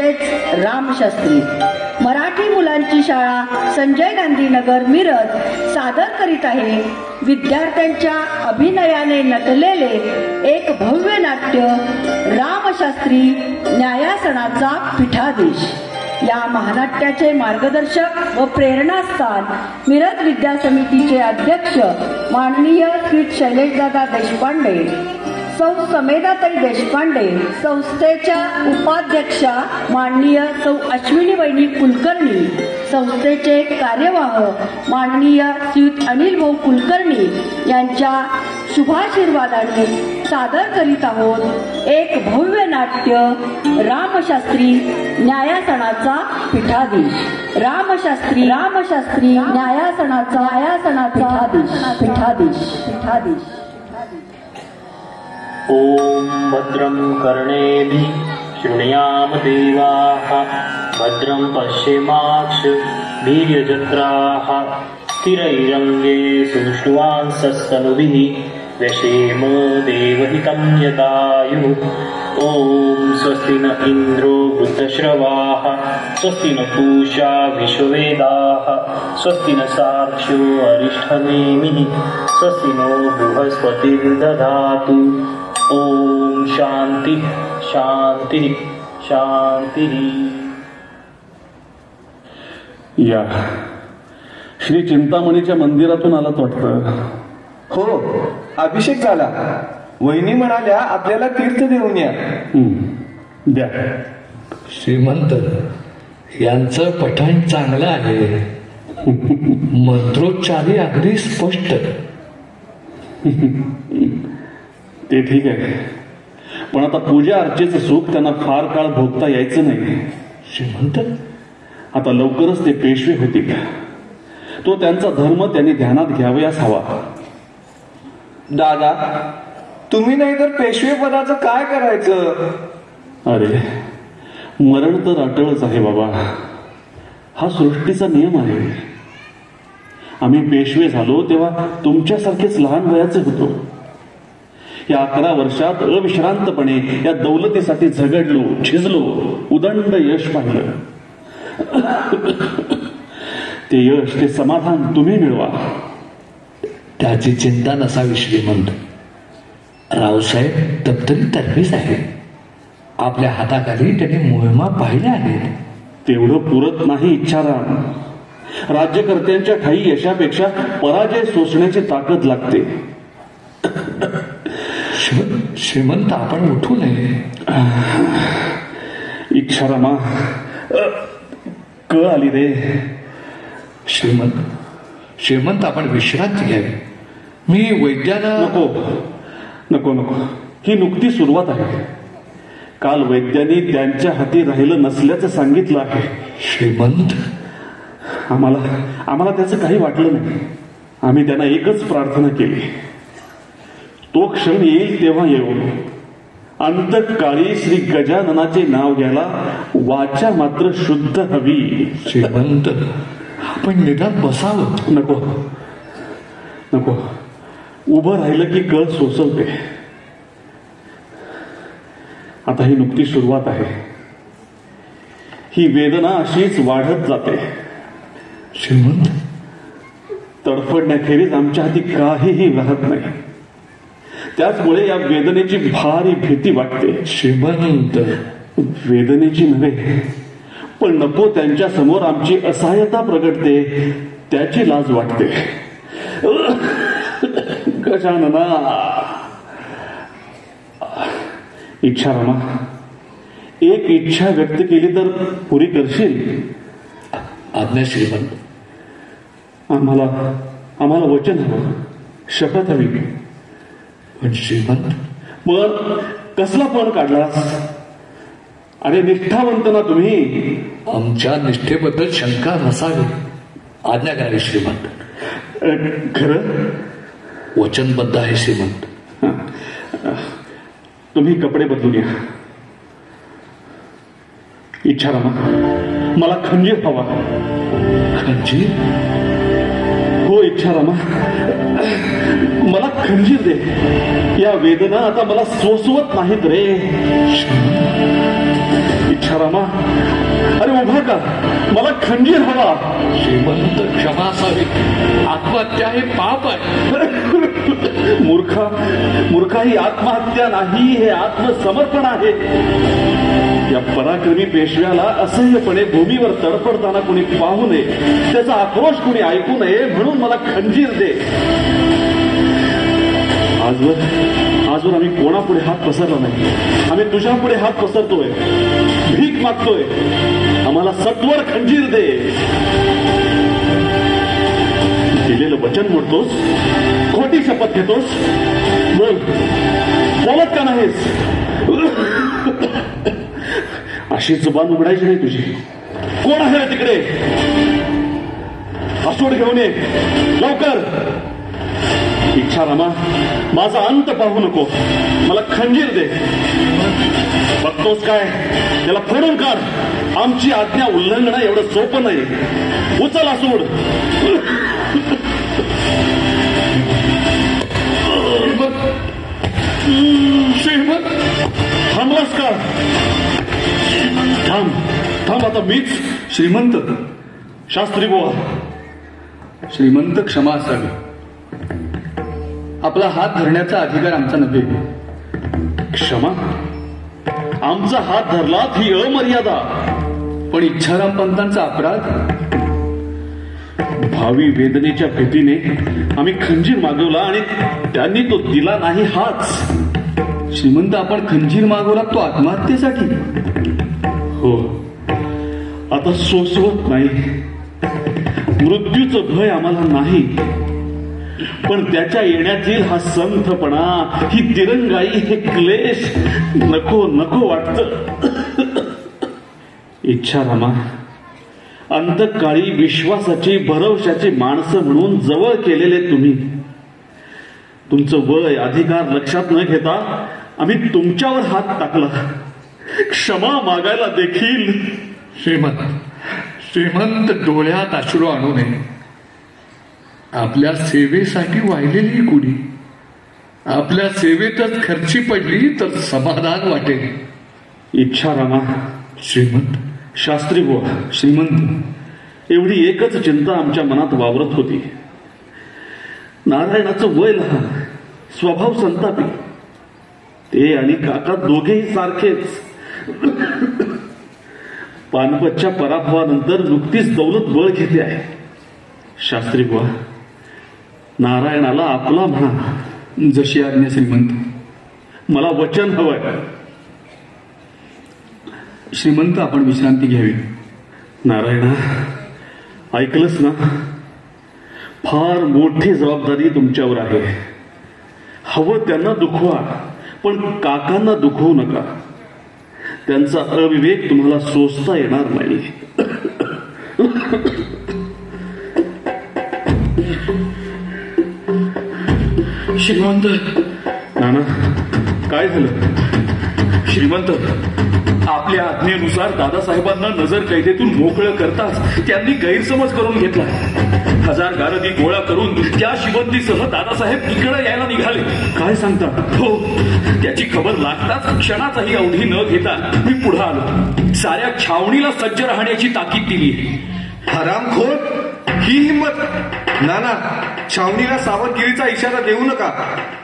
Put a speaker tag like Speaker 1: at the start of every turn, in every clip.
Speaker 1: म्हणजेच रामशास्त्री. मराठी मुलांची शाळा संजय गांधी नगर मिरज सादर करीत आहे विद्यार्थ्यांच्या अभिनयाने नटलेले एक भव्य नाट्य रामशास्त्री न्यायासनाचा पीठाधीश. या महानाट्याचे मार्गदर्शक व प्रेरणास्थान मिरज विद्या समितीचे अध्यक्ष माननीय श्री शैलेशदादा देशपांडे, सौ समेधाताई देशपांडे, संस्थेच्या उपाध्यक्षा माननीय सौ अश्विनी वहिनी कुलकर्णी, संस्थेचे कार्यवाह माननीय श्री अनिल भाऊ कुलकर्णी यांच्या शुभाशीर्वादाने सादर करीत आहोत एक भव्य नाट्य रामशास्त्री न्यायासनाचा पीठाधीश. रामशास्त्री न्यायासनाचा पीठाधीश.
Speaker 2: ओम भद्रं कर्णेभिः शृणुयाम देवाः भद्रं पश्येमाक्षभिर्यजत्राः स्थिरैरङ्गे सुष्ठुवांसस्तनुभिः व्यशेम देवहितं यदायुः. ओम स्वस्ति न इंद्रो वृद्धश्रवाः स्वस्ति न पूषा विश्ववेदाः स्वस्ति न सार्क्ष्यो अरिष्ठनेमिः स्वस्ति नो बृहस्पतिर्दधातु. ओम शांति शांति शांति.
Speaker 3: या श्री चिंतामणीच्या मंदिरातून आलात वाटतं.
Speaker 4: हो, अभिषेक झाला. वहिनी म्हणाल्या आपल्याला तीर्थ देऊन या.
Speaker 3: द्या.
Speaker 5: श्रीमंत यांचं पठण चांगलं आहे. मंत्रोच्चारी अगदी स्पष्ट.
Speaker 3: ते ठीक आहे, पण आता पूजा अर्चेचं सुख त्यांना फार काळ भोगता यायचं नाही.
Speaker 5: श्रीमंत
Speaker 3: आता लवकरच ते पेशवे होतील. तो त्यांचा धर्म त्यांनी ध्यानात घ्यावयास हवा.
Speaker 4: दादा, तुम्ही नाही तर पेशवे पदाचं काय करायचं?
Speaker 3: अरे, मरण तर अटळच आहे बाबा. हा सृष्टीचा नियम आहे. आम्ही पेशवे झालो तेव्हा तुमच्यासारखेच लहान वयाचे होतो. या 11 वर्षात अविश्रांतपणे या दौलतीसाठी झगडलो, झिजलो, उदंड यश पाहिलं. ते यश, ते समाधान तुम्ही मिळवा.
Speaker 5: त्याची चिंता नसावी श्रीमंत. रावसाहेब दप्तरी तर्फेच आहे. आपल्या हाताखाली त्यांनी मोहिमा पाहिल्या आहेत.
Speaker 3: तेवढं पुरत नाही इच्छाराम. राज्यकर्त्यांच्या ठाई यशापेक्षा पराजय सोसण्याची ताकद लागते.
Speaker 5: श्रीमंत आपण उठू नये.
Speaker 3: इच्छारामा, कळ आली रे.
Speaker 5: श्रीमंत आपण विश्रांती घ्यावी. मी वैद्याला
Speaker 3: नको, ही नुकती सुरुवात आहे. काल वैद्यांनी त्यांच्या हाती राहिलं नसल्याचं सांगितलं आहे.
Speaker 5: श्रीमंत,
Speaker 3: आम्हाला त्याचं काही वाटलं नाही. आम्ही त्यांना एकच प्रार्थना केली, तो क्षण येईल तेव्हा येऊन. अंतकाळी श्री गजाननाचे नाव घ्यायला वाचा मात्र शुद्ध हवी.
Speaker 5: श्रीमंत, आपण निदान बसावं.
Speaker 3: नको, उभं राहिलं की कळ सोसवते. आता ही नुकती सुरुवात आहे. ही वेदना अशीच वाढत जाते.
Speaker 5: श्रीमंत,
Speaker 3: तडफडण्याखेरीज आमच्या हाती काहीही राहत नाही. त्याचमुळे या वेदनेची भारी भीती वाटते.
Speaker 5: श्रीमंत,
Speaker 3: वेदनेची नव्हे, पण नको त्यांच्या समोर आमची असहाय्यता प्रगटते त्याची लाज वाटते. गजानना, इच्छारामा, एक इच्छा व्यक्त केली तर पुरी करशील?
Speaker 5: आज्ञा श्रीमंत.
Speaker 3: आम्हाला वचन हवं, शपथ हवी.
Speaker 5: पण श्रीमंत,
Speaker 3: पण कसला पण काढलास? अरे निष्ठावंत ना तुम्ही.
Speaker 5: आमच्या निष्ठेबद्दल शंका नसावी. आज्ञा करावी श्रीमंत.
Speaker 3: खरं?
Speaker 5: वचनबद्ध आहे श्रीमंत.
Speaker 3: तुम्ही कपडे बदलून या. इच्छारामा, मला खंजीर हवा.
Speaker 5: खंजीर?
Speaker 3: हो इच्छारामा, मला खंजीर दे. या वेदना आता मला सोसवत नाहीत रे. इच्छारामा, उभा का, मला खंजीर हवा.
Speaker 5: श्रीमंत क्षमा असावी. आत्महत्या हे पाप आहे.
Speaker 3: मूर्खा ही आत्महत्या नाही, हे आत्मसमर्पण आहे. या पराक्रमी पेशव्याला असह्यपणे भूमीवर तडफडताना कोणी पाहू नये, त्याचा आक्रोश कोणी ऐकू नये म्हणून मला खंजीर दे. आजवर आम्ही कोणापुढे हात पसरला नाही. आम्ही तुझ्यापुढे हात पसरतोय, भीक मागतोय. आम्हाला सत्वर खंजीर दे. दिलेलं वचन मोडतोस, खोटी शपथ घेतोस. बोलत का नाहीस? अशी जुबान उघडायची नाही तुझी. कोण आहे तिकडे? असूड घेऊन ये लवकर. इच्छा रामा, माझा अंत पाहू नको, मला खंजीर दे. बघतोस काय, त्याला फोडून काढ. आमची आज्ञा उल्लंघन एवढं सोपं नाही. उचल असूड.
Speaker 5: श्रीमंत
Speaker 3: थांबलास का? थांब आता मीच.
Speaker 4: श्रीमंत.
Speaker 3: शास्त्री बुवा.
Speaker 4: श्रीमंत क्षमा असावी. आपला हात धरण्याचा अधिकार आमचा नव्हे.
Speaker 3: क्षमा? आमचा हात धरलात ही अमर्यादा.
Speaker 4: पण इच्छाराम पंतांचा अपराध.
Speaker 3: भावी वेदनेच्या भीतीने आम्ही खंजीर मागवला आणि त्यांनी तो दिला नाही. हाच.
Speaker 4: श्रीमंत, आपण खंजीर मागवला तो आत्महत्येसाठी.
Speaker 3: हो, आता सोसवत नाही. मृत्यूचं भय आम्हाला नाही, पण त्याच्या येण्यातील हा संथपणा, ही दिरंगाई, हे क्लेश नको नको वाटत. इच्छा रामा, अंतकाळी विश्वासाची भरवशाची माणसं म्हणून जवळ केलेले तुम्ही, तुमचं वय अधिकार लक्षात न घेता आम्ही तुमच्यावर हात टाकला. क्षमा मागायला देखील.
Speaker 5: श्रीमंत डोळ्यात अश्रू आणू नये. आपल्या सेवेसाठी वाहिलेली कुणी आपल्या सेवेतच खर्ची पडली तर समाधान वाटेल.
Speaker 3: इच्छा रामा.
Speaker 5: श्रीमंत.
Speaker 3: शास्त्री बुवा.
Speaker 4: श्रीमंत,
Speaker 3: एवढी एकच चिंता आमच्या मनात वावरत होती. नारायणाचं वय लहान, स्वभाव संतापी. ते आणि काका दोघेही सारखेच. पानपतच्या पराभवानंतर नुकतीच दौलत बळ घेते आहे. शास्त्री बुवा, नारायणाला आपला म्हणा.
Speaker 4: जशी आज्ञा श्रीमंत.
Speaker 3: मला वचन हवंय.
Speaker 4: श्रीमंत, आपण विश्रांती घ्यावी.
Speaker 3: नारायणा, ऐकलंस ना? फार मोठी जबाबदारी तुमच्यावर आहे. हवं त्यांना दुखवा, पण काकांना दुखवू नका. त्यांचा अविवेक तुम्हाला सोसता येणार नाही.
Speaker 5: श्रीमंत.
Speaker 3: नाना, काय झालं?
Speaker 4: श्रीमंत, आपल्या आज्ञेनुसार दादासाहेबांना नजर कैदेतून मोकळं करताच त्यांनी गैरसमज करून घेतला. 1000 गारदी गोळा करून त्या शिबंदीसह दादासाहेब इकडे यायला निघाले.
Speaker 3: काय सांगता?
Speaker 4: हो, त्याची खबर लागताच क्षणाचाही अवधी न घेता मी पुढे आलो. साऱ्या छावणीला सज्ज राहण्याची ताकीद दिली.
Speaker 6: हरामखोर, ही हिंमत! नाना, छावणीला सावधगिरीचा इशारा देऊ नका.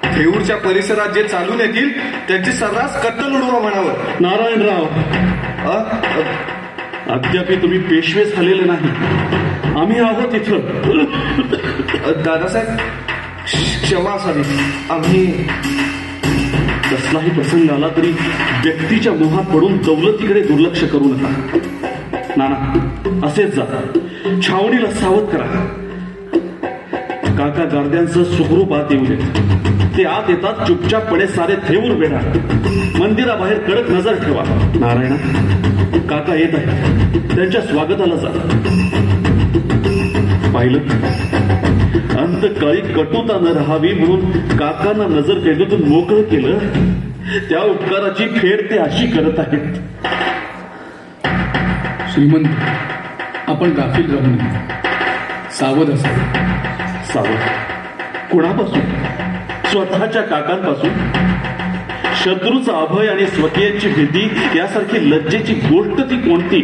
Speaker 6: थेऊरच्या परिसरात जे चालून येतील त्यांची सर्रास कत्तल उडवा म्हणावं.
Speaker 3: नारायणराव, अद्याप तुम्ही पेशवे झालेले नाही. आम्ही आहोत इथं.
Speaker 6: दादासाहेब, क्षमा असावी. आम्ही
Speaker 3: कसलाही प्रसंग आला तरी व्यक्तीच्या मोहात पडून दौलतीकडे दुर्लक्ष करू नका. नाना, असेच जा. छावणीला सावध करा. काका गारद्यांचं सुखरूप आत येऊ देत. ते आत येतात चुपचापपणे सारे थेऊर बेडा. मंदिराबाहेर कडक नजर ठेवा. नारायणा, काका येत आहेत, त्यांच्या स्वागताला जा. पाहिलं, अंतकाळी कटुता न राहावी म्हणून काकांना नजर कैदेतून मोकळं केलं. त्या उपकाराची फेड ते अशी करत आहेत.
Speaker 4: श्रीमंत, आपण गाफील राहू नये. सावध असावे.
Speaker 3: सावध? कुणापासून? स्वतःच्या काकांपासून? शत्रूचा अभय आणि स्वकीयांची भीती यासारखी लज्जेची गोष्ट ती कोणती?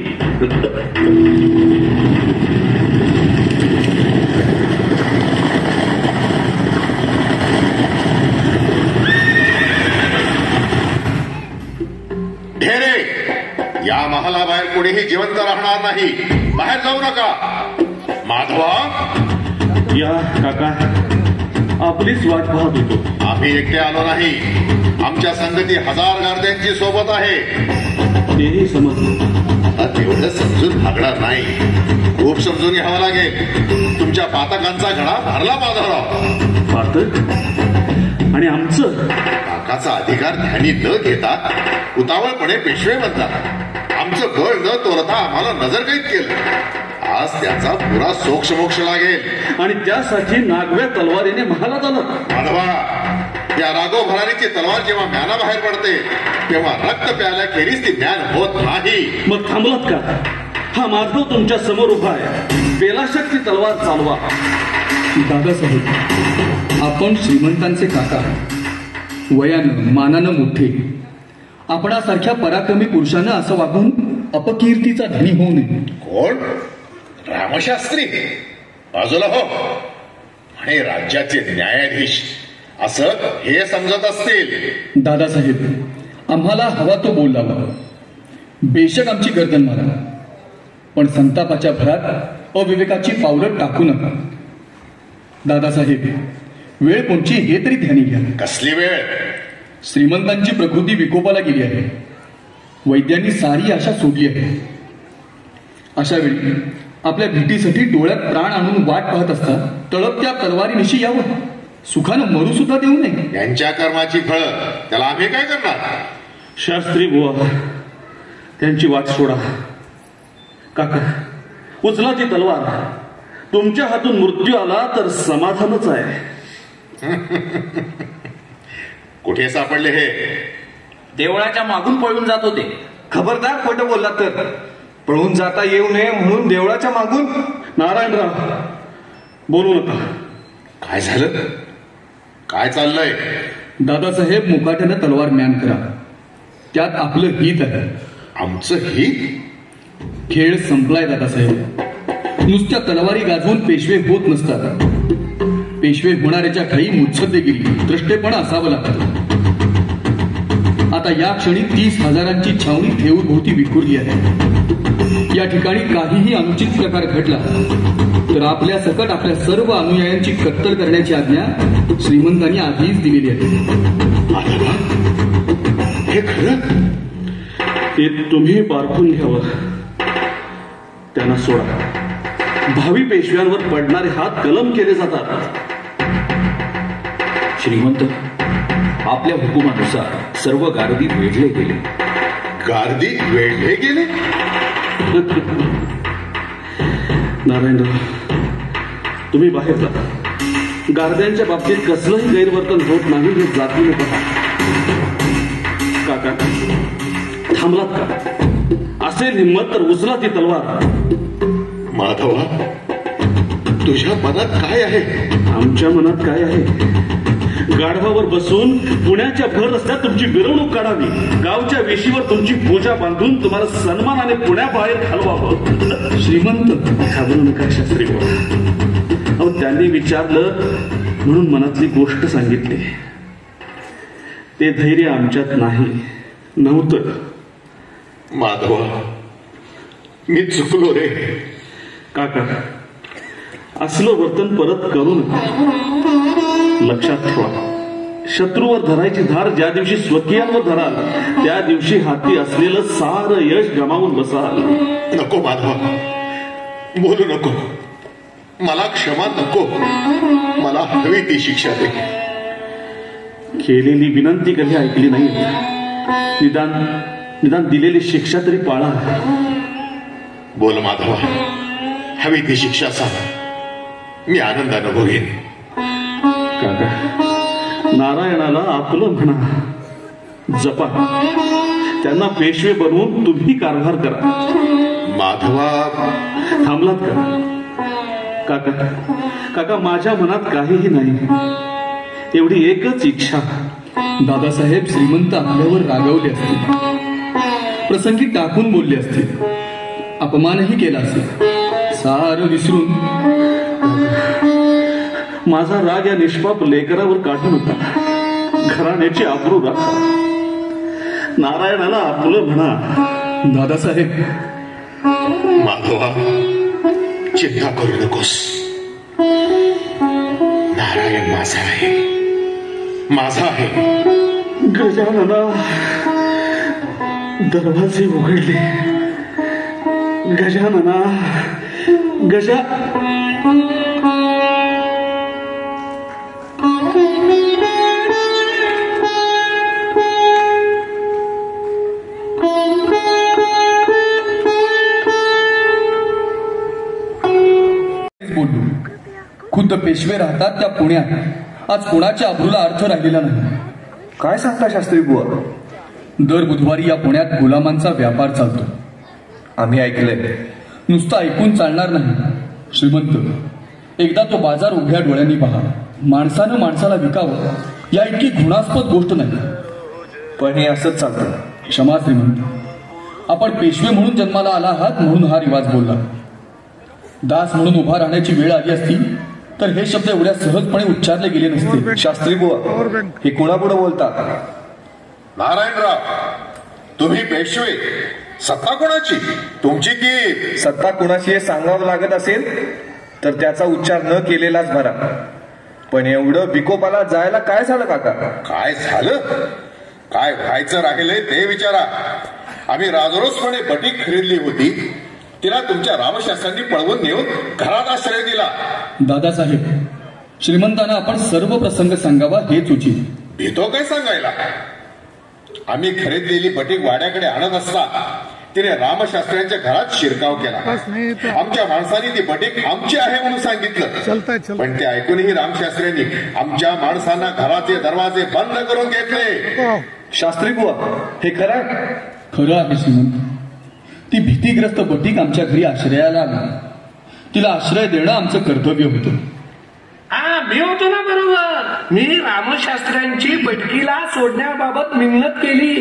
Speaker 7: ढेरे, या महालाबाहेर कोणीही जिवंत राहणार नाही. बाहेर जाऊ नका. माधवा,
Speaker 3: या काका, आपलीच वाट पाहत होतो.
Speaker 7: आम्ही एकटे आलो नाही. आमच्या संगती 1000 गार्द्यांची सोबत आहे.
Speaker 3: तेही समजलं.
Speaker 7: तेवढं समजून भागणार नाही. खूप समजून घ्यावं लागेल. तुमच्या पातकांचा घडा भरला माधवराव.
Speaker 3: पातक आणि आमचं?
Speaker 7: काकाचा अधिकार ध्यानी न घेता उतावळपणे पेशवे बनतात. आमचं बळ न तोरता आम्हाला नजरकैद केलं. आज त्याचा पुरा सोक्षमोक्ष लागेल.
Speaker 3: आणि त्यासाठी नागव्या तलवारीने महालात आलं.
Speaker 7: माधवा, या राघव भरारीची तलवार जेव्हा म्यानाबाहेर पडते तेव्हा रक्त प्यायल्याखेरीज ती म्यान होत नाही.
Speaker 3: मग थांबलात का? हा माधव तुमच्या समोर उभा आहे. बेलाशक ती तलवार चालवा.
Speaker 5: दादासाहेब, आपण श्रीमंतांचे काका, वयानं मानानं मोठे. आपणासारख्या पराक्रमी पुरुषांना असं वागून अपकीर्तीचा धनी होऊ नये.
Speaker 7: कोण? रामशास्त्री? बाजूला हो. आणि राज्याचे न्यायाधीश असं हे समजत असतील.
Speaker 5: दादासाहेब, आम्हाला हवा तो बोल लावा. बेशक आमची गर्दन मारा, पण संतापाच्या भरात अविवेकाची पावलं टाकू नका. दादासाहेब, वेळ कोणची हे तरी ध्यानी घ्या.
Speaker 7: कसली वेळ?
Speaker 5: श्रीमंतांची प्रकृती विकोपाला गेली आहे. वैद्यांनी सारी आशा सोडली आहे. अशा वेळी आपल्या भेटीसाठी डोळ्यात प्राण आणून वाट पाहत असता तळपत्या तलवारीनिशी यावं. सुखानं मरू सुद्धा देऊ नये.
Speaker 7: यांच्या कर्माची फळ त्याला आम्ही काय करणार?
Speaker 3: शास्त्री बुवा, त्यांची वाट सोडा. काका, उचला ती तलवार. तुमच्या हातून मृत्यू आला तर समाधानच आहे.
Speaker 7: कुठे सापडले हे?
Speaker 8: देवळाच्या मागून पळून जात होते.
Speaker 6: खबरदार, खोटं बोलला तर. पळून जाता येऊ नये म्हणून देवळाच्या मागून?
Speaker 3: नारायणराव, बोलू नका.
Speaker 7: काय झालं? काय चाललंय?
Speaker 5: दादासाहेब, मुकाट्यानं तलवार म्यान करा. त्यात आपलं हित आहे.
Speaker 7: आमचं हित?
Speaker 5: खेळ संपलाय दादासाहेब. नुसत्या तलवारी गाजवून पेशवे होत नसतात. पेशवे होणाऱ्याच्या ठाई मुत्सद्देगिरी, द्रष्टेपणा असावं लागतं. आता या क्षणी 30,000ची छावणी ठेवून भोवती विखुरली आहे. या ठिकाणी काहीही अनुचित प्रकार घडला तर आपल्या सकट आपल्या सर्व अनुयायांची कत्तल करण्याची आज्ञा श्रीमंतांनी आधीच दिलेली आहे.
Speaker 7: हे खरं?
Speaker 3: ते तुम्ही पारखून घ्यावं. त्यांना सोडा. भावी पेशव्यांवर पडणारे हात कलम केले जातात.
Speaker 4: श्रीमंत, आपल्या हुकुमानुसार सर्व गारदी वेढले गेले.
Speaker 7: गारदी वेढले गेले?
Speaker 3: नारायणराव, तुम्ही बाहेर जा. गारद्यांच्या बाबतीत कसलंही गैरवर्तन होत नाही हे जातीने पहा. काका, थांबलात का? असेल हिंमत तर उचला ती तलवार.
Speaker 7: माधवा, तुझ्या मनात काय आहे?
Speaker 3: आमच्या मनात काय आहे? गाढवावर बसून पुण्याच्या भर रस्त्यात तुमची मिरवणूक काढावी. गावच्या वेशीवर तुमची पूजा बांधून तुम्हाला सन्मानाने पुण्याबाहेर घालवावं.
Speaker 5: श्रीमंत,
Speaker 3: घाबरू नका शास्त्री. अहो, त्यांनी विचारलं म्हणून मनातली गोष्ट सांगितली. ते धैर्य आमच्यात नव्हतं.
Speaker 7: माधवा, मी चुकलो रे.
Speaker 3: काका, असलं वर्तन परत करू नका. लक्षात ठेवा, शत्रूवर धरायची धार ज्या दिवशी स्वकीयांवर धराल त्या दिवशी हाती असलेलं सारं यश गमावून बसाल.
Speaker 7: नको माधवा, बोलू नको. मला क्षमा नको. मला हवी ती शिक्षा दे.
Speaker 3: केलेली विनंती कधी ऐकली नाही. निदान दिलेली शिक्षा तरी पाळा.
Speaker 7: बोल माधवा, हवी ती शिक्षा सांग. मी आनंदानं भोगेन.
Speaker 3: काका, नारायणाला आपलं म्हणा. जपा. त्यांना पेशवे बनवून तुम्ही कारभार करा.
Speaker 7: माधवा,
Speaker 3: थांबलात का? काका, माझ्या मनात काहीही नाही. एवढी एकच इच्छा
Speaker 5: दादासाहेब श्रीमंत आपल्यावर रागावले असतील, प्रसंगी टाकून बोलले असतील, अपमानही केला असेल. सारं विसरून
Speaker 3: माझा राग या निष्पाप लेकरावर काढू नका. घराण्याची आबरू राखा. नारायणाला आपलं म्हणा.
Speaker 5: दादासाहेब,
Speaker 7: माधवा, चिंता करू नकोस. नारायण माझा आहे, माझा आहे.
Speaker 3: गजानना, दरवाजे उघडले. गजानना,
Speaker 5: बोललो. खुद्द पेशवे राहतात त्या पुण्यात आज कोणाच्या अब्रूला अर्थ राहिलेला नाही.
Speaker 6: काय सांगता शास्त्री बुवा?
Speaker 5: दर बुधवारी या पुण्यात गुलामांचा व्यापार चालतो.
Speaker 6: आम्ही ऐकलंय.
Speaker 5: नुसतं ऐकून चालणार नाही श्रीमंत. एकदा तो बाजार उघड्या डोळ्यांनी पहा. माणसानं माणसाला विकावं या इतकी घृणास्पद गोष्ट नाही.
Speaker 6: पण हे असंच चालतं.
Speaker 5: क्षमा श्रीमंत, आपण पेशवे म्हणून जन्माला आला आहात म्हणून हा रिवाज बोलला. दास म्हणून उभा राहण्याची वेळ आली असती तर हे शब्द एवढ्या सहजपणे उच्चारले गेले नसते.
Speaker 6: शास्त्री बुवा, हे कोणापुढे बोलतात?
Speaker 7: नारायणराव, तुम्ही पेशवे. सत्ता कोणाची, तुमची की?
Speaker 6: सत्ता कोणाची हे सांगावं लागत असेल तर त्याचा उच्चार न केलेलाच बरा. पण एवढं विकोपाला जायला काय झालं काका?
Speaker 7: काय झालं? काय व्हायचं राहिलंय ते विचारा. आम्ही राजरोसपणे बटीक खरीदली होती. तिला तुमच्या रामशास्त्रांनी पळवून नेऊन घरात आश्रय दिला.
Speaker 5: दादासाहेब, श्रीमंतांना आपण सर्व प्रसंग सांगावा हेच उचित.
Speaker 7: भीतो काय सांगायला? आम्ही खरीदलेली बटीक वाड्याकडे आणत असता तिने रामशास्त्र्यांच्या घरात शिरकाव केला. आमच्या माणसांनी ती बटीक आमची आहे म्हणून सांगितलं, पण ते ऐकूनही रामशास्त्र्यांनी आमच्या माणसांना घराचे दरवाजे बंद करून घेतले.
Speaker 6: शास्त्री बुवा, हे खरं?
Speaker 5: खरं आहे श्रीमंत. ती भीतीग्रस्त बटीक आमच्या घरी आश्रयाला आली. तिला आश्रय देणं आमचं कर्तव्य होतं.
Speaker 9: मी होतो ना बरोबर. मी रामशास्त्र्यांची बटकीला सोडण्याबाबत मिन्नत केली.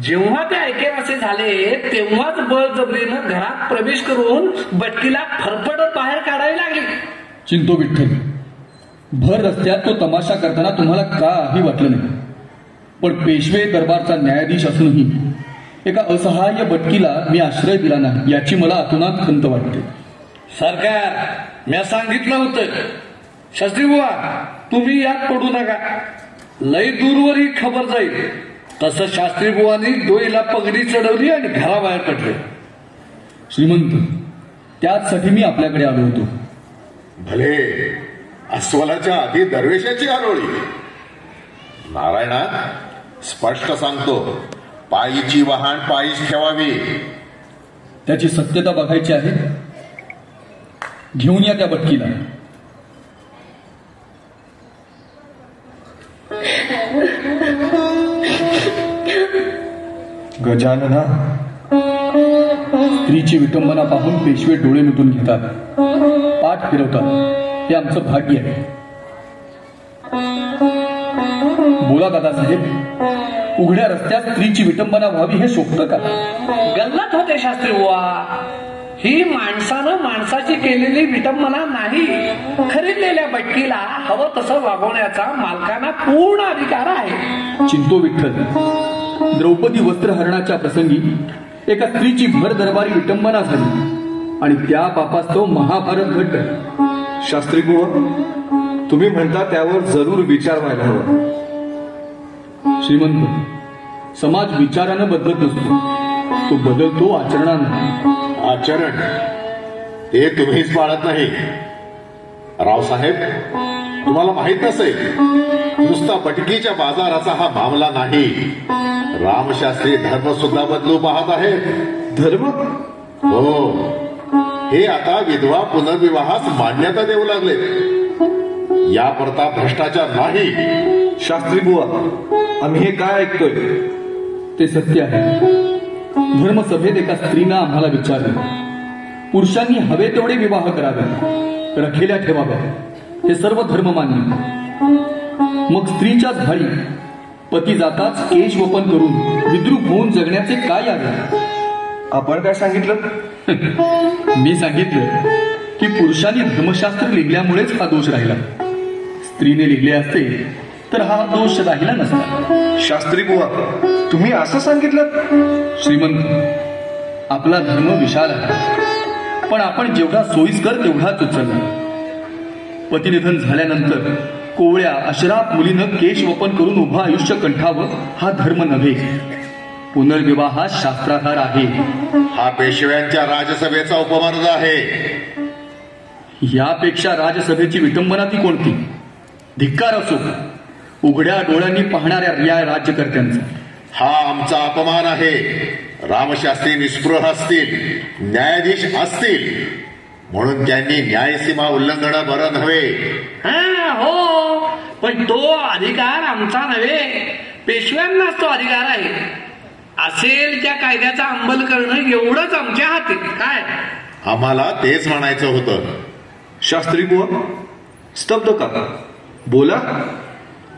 Speaker 9: जेव्हा ते ऐकेन असे झाले तेव्हाच बळजबरीनं घरात प्रवेश करून बटकीला फरफटत बाहेर काढावी लागली.
Speaker 5: चिंतो विठ्ठल, भर रस्त्यात तो तमाशा करताना तुम्हाला काही वाटलं नाही. पण पेशवे दरबारचा न्यायाधीश असूनही एका असहाय्य बटकीला मी आश्रय दिला नाही याची मला अतोनात खंत वाटते.
Speaker 9: सरकार, मी सांगितलं होतं शास्त्री बुवा, तुम्ही यात पडू नका. लई दूरवर ही खबर जाईल. तसं शास्त्री बुवांनी डोईला पगडी चढवली आणि घराबाहेर पडले.
Speaker 5: श्रीमंत, त्याचसाठी मी आपल्याकडे आलो होतो.
Speaker 7: भले, अस्वलाच्या आधी दरवेशाची आरोळी. नारायणा, स्पष्ट सांगतो, पायीची वाहन पायीच ठेवावी.
Speaker 5: त्याची सत्यता बघायची आहे. घेऊन या त्या बटकीला.
Speaker 6: गजानना,
Speaker 5: स्त्रीची विटंबना पाहून पेशवे डोळे मिटून घेतात, पाठ फिरवतात. हे आमचं भाग्य आहे. बोला दादासाहेब, उघड्या रस्त्यात स्त्रीची विटंबना व्हावी हे शोभतं का?
Speaker 9: गल्लत होते शास्त्री बुवा. ही माणसानं माणसाची केलेली विटंबना नाही. खरीदलेल्या बटकीला हवं तसं वागवण्याचा मालकांना पूर्ण अधिकार आहे.
Speaker 5: चिंतो विठ्ठल, द्रौपदी वस्त्रहरणाच्या प्रसंगी एका स्त्रीची भर दरबारी विटंबना झाली आणि त्या पापास्तव महाभारत घडलं.
Speaker 6: शास्त्री बुवा, तुम्ही म्हणता त्यावर जरूर विचार व्हायला हवा.
Speaker 5: श्रीमंत, समाज विचारानं बदलत नसतो, तो बदलतो आचरणानं.
Speaker 7: आचरण ते तुम्हीच पाळत नाही. रावसाहेब, तुम्हाला माहित नसेल, नुसता बटकीच्या बाजाराचा हा मामला नाही. रामशास्त्री धर्म सुद्धा बदलू पाहत आहे.
Speaker 6: धर्म?
Speaker 7: हो, हे आता विधवा पुनर्विवाहास मान्यता देऊ लागले. या परता भ्रष्टाचार नाही.
Speaker 6: शास्त्री बुवा, आम्ही हे काय ऐकतोय?
Speaker 5: ते सत्य आहे. धर्मसभेत एका स्त्रीनं आम्हाला विचारलं, पुरुषांनी हवे तेवढे विवाह करावे, रखेल्या ठेवाव्या, हे सर्व धर्म मान्य. मग स्त्रीच्याच भारी पती जाताच केश वपन करून विद्रूप होऊन जगण्याचे काय यावे?
Speaker 6: आपण काय सांगितलं?
Speaker 5: मी सांगितलं की पुरुषांनी धर्मशास्त्र लिहिल्यामुळेच हा दोष राहिला. स्त्रीने लिहिले असते तर हा दोष राहिला नसता.
Speaker 6: शास्त्री बुवा, तुम्ही असं सांगितलं?
Speaker 5: श्रीमंत, आपला धर्म विशाल आहे, पण आपण जेवढा सोयीस्कर तेवढाच उचलला. पतिनिधन झाल्यानंतर कोवळ्या अशराफ मुलीनं केश वपन करून उभं आयुष्य कंठावं हा धर्म नव्हे. पुनर्विवाह हा शास्त्राधार आहे.
Speaker 7: हा पेशव्यांच्या राजसभेचा उपमार्ग आहे.
Speaker 5: यापेक्षा राजसभेची विटंबना ती कोणती? धिक्कार असो उघड्या डोळ्यांनी पाहणाऱ्या रिया राज्यकर्त्यांचा.
Speaker 7: हा आमचा अपमान आहे. रामशास्त्री निस्पृह असतील, न्यायाधीश असतील म्हणून त्यांनी न्यायसीमा उल्लंघन बरं नव्हे.
Speaker 9: हो, पण तो अधिकार आमचा नव्हे, पेशव्यांनाच तो अधिकार आहे. असेल त्या कायद्याचा अंमल करणं एवढंच आमच्या हाती. काय
Speaker 7: आम्हाला तेच म्हणायचं होतं.
Speaker 6: शास्त्री बुवा, स्तब्ध का? बोला.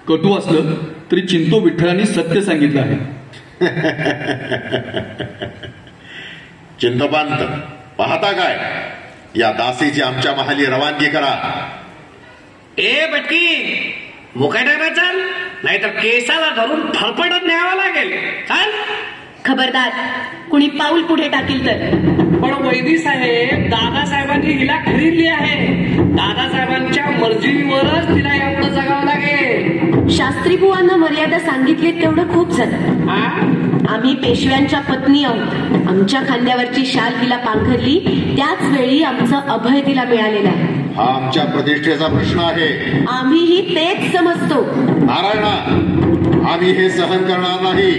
Speaker 5: कटू असलं तरी चिंतो विठ्ठलांनी सत्य सांगितलं आहे.
Speaker 7: चिंतपंत, पाहता काय? या दासीची आमच्या महाली रवानगी करा.
Speaker 9: ए बटकी, मुकाट्याला चाल, नाहीतर केसाला धरून फळफडत न्यावं लागेल. चाल.
Speaker 1: खबरदार, कुणी पाऊल पुढे टाकील तर.
Speaker 9: पण वैदी साहेब, दादासाहेबांनी हिला खरीदली आहे. दादासाहेबांच्या मर्जीवरच तिला यापुढे जगावं लागेल.
Speaker 10: शास्त्री बुवांना मर्यादा सांगितली तेवढं खूप झालं. आम्ही पेशव्यांच्या पत्नी आहोत. आमच्या खांद्यावरची शाल तिला पांघरली त्याच वेळी आमचं अभय तिला मिळालेलं आहे.
Speaker 7: हा आमच्या प्रतिष्ठेचा प्रश्न आहे.
Speaker 10: आम्हीही तेच समजतो.
Speaker 7: नारायणा, आम्ही हे सहन करणार नाही.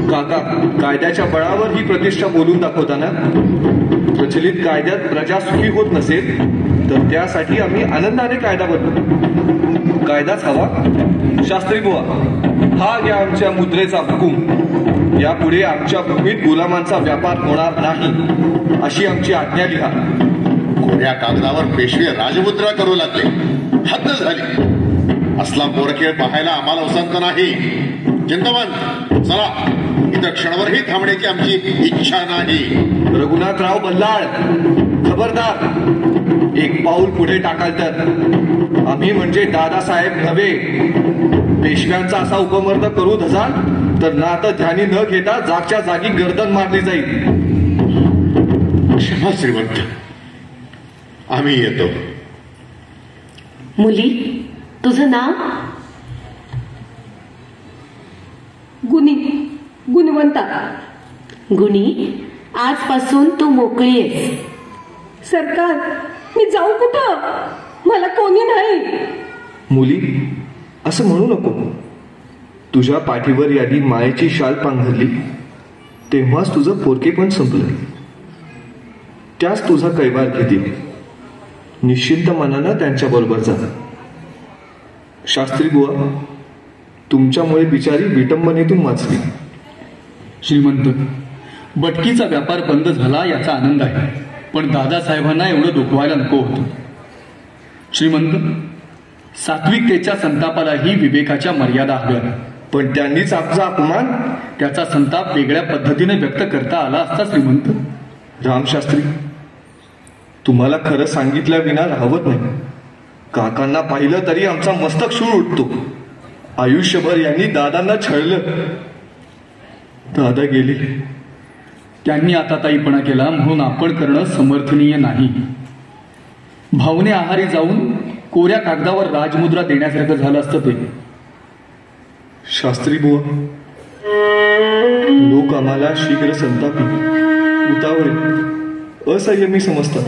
Speaker 6: काका, कायद्याच्या बळावर ही प्रतिष्ठा बोलून दाखवताना प्रचलित कायद्यात प्रजा सुखी होत नसेल तर त्यासाठी आम्ही आनंदाने कायदा बनवतो. कायदाच हवा. शास्त्री बुवा, हा घ्या आमच्या मुद्रेचा हुकूम. यापुढे आमच्या भूमीत गुलामांचा व्यापार होणार नाही अशी आमची आज्ञा लिहा.
Speaker 7: कोण्या कागदावर पेशवे राजमुद्रा करू लागले. हद्द झाली. असला पोरखेळ पाहायला आम्हाला उसंत नाही. चिंतवंत, चला. इथं क्षणभरही थांबण्याची आमची इच्छा नाही.
Speaker 6: रघुनाथराव बल्लाळ, खबरदार. एक पाऊल पुढे टाकाल तर आम्ही म्हणजे दादासाहेब नव्हे. पेशव्यांचा असा उपमर्द करू धजाल तर नातं ध्यानी न घेता जागच्या जागी गर्दन मारली जाईल.
Speaker 7: क्षमा श्रीमंत, आम्ही येतो.
Speaker 10: मुली, तुझं नाव?
Speaker 1: गुणवंता.
Speaker 10: गुणी, आजपासून तू मोकळी आहेस.
Speaker 1: सरकार, मी जाऊ कुठं? मला कोणी नाही.
Speaker 6: मुली, असं म्हणू नको. तुझ्या पाठीवर यादी मायेची शाल पांघरली तेव्हाच तुझं पोरकेपण संपलं. त्याच तुझा कैवार घेतील. निश्चिंत मनानं त्यांच्या बरोबर जा. शास्त्री बुवा, तुमच्यामुळे बिचारी विटंबनेतून वाचली.
Speaker 5: श्रीमंत, बटकीचा व्यापार बंद झाला याचा आनंद आहे, पण दादासाहेबांना एवढं दुखवायला नको होतं. श्रीमंत, सात्विकतेच्या संतापालाही विवेकाच्या मर्यादा हव्या.
Speaker 6: पण त्यांनीच आमचा अपमान.
Speaker 5: त्याचा संताप वेगळ्या पद्धतीने व्यक्त करता आला असता. श्रीमंत
Speaker 6: रामशास्त्री, तुम्हाला खरं सांगितल्या विना राहवत नाही. काकांना पाहिलं तरी आमचा मस्तक शूळ उठतो. आयुष्यभर यांनी दादांना छळलं. दादा गेले.
Speaker 5: त्यांनी आता ताईपणा केला म्हणून आपण करणं समर्थनीय नाही. भावने आहारी जाऊन कोऱ्या कागदावर राजमुद्रा देण्यासारखं झालं असतं ते.
Speaker 6: शास्त्री बुवा, लोक आम्हाला शीघ्र संतापी, उतावळे, असंयमी समजतात.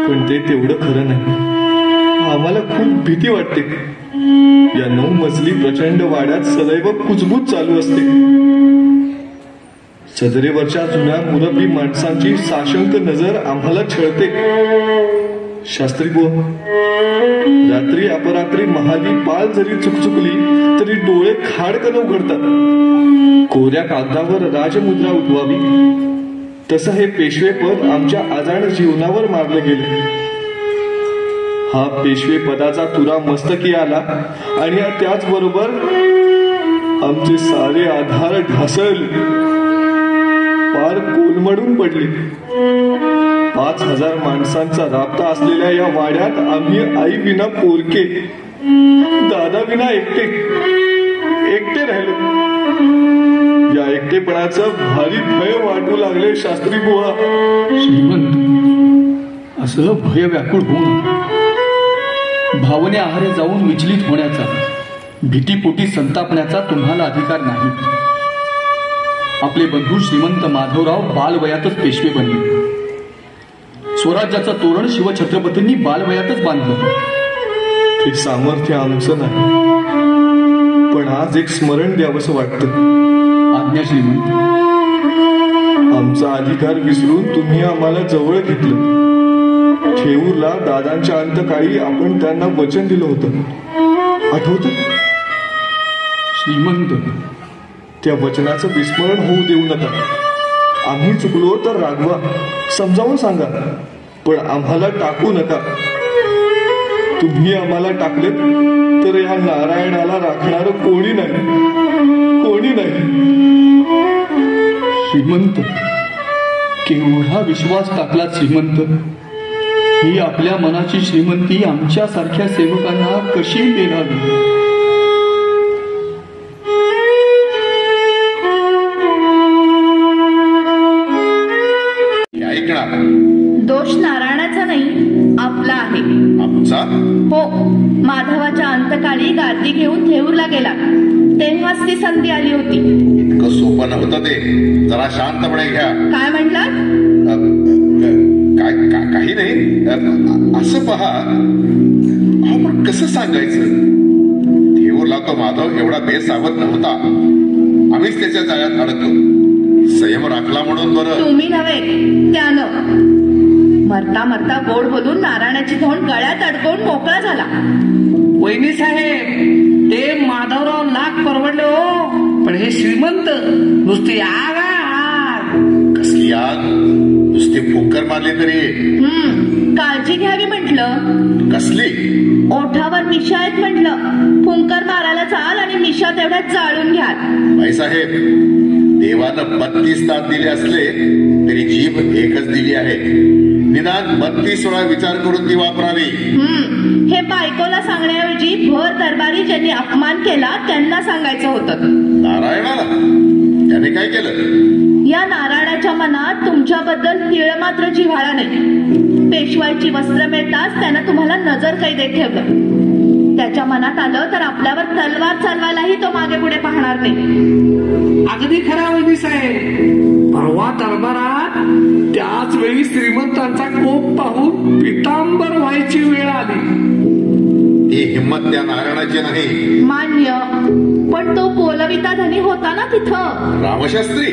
Speaker 6: पण ते तेवढं खरं नाही. आम्हाला खूप भीती वाटते. या 9 मजली प्रचंड वाड्यात सदैव कुजबूज चालू असते. सदरेवरच्या जुन्या मुरब्बी माणसांची साशंक नजर आम्हाला छळते. शास्त्री बुवा, रात्री अपरात्री महाली पाल जरी चुकचुकली तरी डोळे खाडकन उघडतात. कोऱ्या कागदावर राजमुद्रा उठवावी तसं हे पेशवे पद आमच्या अजाण जीवनावर मारलं गेले. हा पेशवे पदाचा तुरा मस्तकी आला आणि त्याचबरोबर आमचे सारे आधार ढासळले, पार कोलमडून पडले. 5,000 माणसांचा राबता असलेल्या या वाड्यात आम्ही आई विना पोरके, दादा विना एकटे राहिलो. या एकटेपणाचं भारी भय वाटू लागले शास्त्री बुवा.
Speaker 5: श्रीमंत, असं भय व्याकुळ होऊ नका. भावने आहारे जाऊन विचलित होण्याचा, भीतीपोटी संतापण्याचा तुम्हाला अधिकार नाही. आपले बंधू श्रीमंत माधवराव बालवयातच पेशवे बनले. स्वराज्याचं तोरण शिवछत्रपतींनी बालवयातच बांधलं.
Speaker 6: ते सामर्थ्य आमचं नाही, पण आज एक स्मरण द्यावंसं वाटतं.
Speaker 5: आज्ञा श्रीमंत.
Speaker 6: आमचा अधिकार विसरून तुम्ही आम्हाला जवळ घेतलं. ठेऊरला दादांच्या अंतकाळी आपण त्यांना वचन दिलं होतं, आठवतं?
Speaker 5: श्रीमंत,
Speaker 6: त्या वचनाचं विस्मरण होऊ देऊ नका. आम्ही चुकलो तर रागवा, समजावून सांगा, पण आम्हाला टाकू नका. तुम्ही आम्हाला टाकलेत तर या नारायणाला राखणार कोणी नाही.
Speaker 5: श्रीमंत, केवढा विश्वास टाकला श्रीमंत. ही आपल्या मनाची श्रीमंती आमच्यासारख्या सेवकांना कशी मिळावी?
Speaker 7: ऐकणार.
Speaker 10: दोष नारायणाचा नाही, आपला आहे.
Speaker 7: आमचा?
Speaker 10: हो, माधवाच्या अंतकाळी गादी घेऊन थेऊरला गेला तेव्हाच ती संधी आली होती.
Speaker 7: इतकं सोपं नव्हतं ते. जरा शांतपणे घ्या.
Speaker 10: काय म्हटलात?
Speaker 7: काही नाही. असं पहा, पण कसं सांगायचं? थेऊरला तो माधव एवढा बेसावध नव्हता. आम्हीच त्याच्या जाळ्यात अडकलो. संयम राखला म्हणून बरं.
Speaker 10: तुम्ही नव्हे, त्यानं. मरता मरता गोड बोलून नारायणाची धोंड गळ्यात अडकवून मोकळा झाला.
Speaker 9: वहिनी साहेब, ते माधवराव लाख परवडले हो, पण हे श्रीमंत नुसती आग.
Speaker 7: कसली आग? नुसती फुंकर मारली तरी.
Speaker 10: काळजी घ्यावी म्हटलं.
Speaker 7: कसली?
Speaker 10: ओठावर मिशा आहेत म्हटलं. फुंकर मारायला चाल आणि मिशा तेवढ्यात जाळून घ्या.
Speaker 7: बाईसाहेब, देवानं 32 तास दिले असले तरी जीभ एकच दिली आहे. निदान 32 वेळा विचार करून ती वापरावी.
Speaker 10: हे बायकोला सांगण्याऐवजी भर दरबारी ज्यांनी अपमान केला त्यांना सांगायचं होतं.
Speaker 7: नारायणाला? त्याने काय केलं?
Speaker 10: या नारायणाच्या मनात तुमच्याबद्दल तीळ मात्र जिव्हाळा नाही. पेशवाईची वस्त्र मिळताच त्यानं तुम्हाला नजर कैदेत ठेवलं. त्याच्या मनात आलं तर आपल्यावर तलवार चालवायलाही तो मागे पुढे पाहणार नाही.
Speaker 9: अगदी खरा वहिनी साहेब. परवा दरबारात त्याच वेळी श्रीमंतांचा कोप पाहून पितांबर व्हायची वेळ आली.
Speaker 7: ती हिंमत त्या नारायणाची नाही.
Speaker 10: मान्य, पण तो बोलविता धनी होता ना तिथं.
Speaker 7: रामशास्त्री?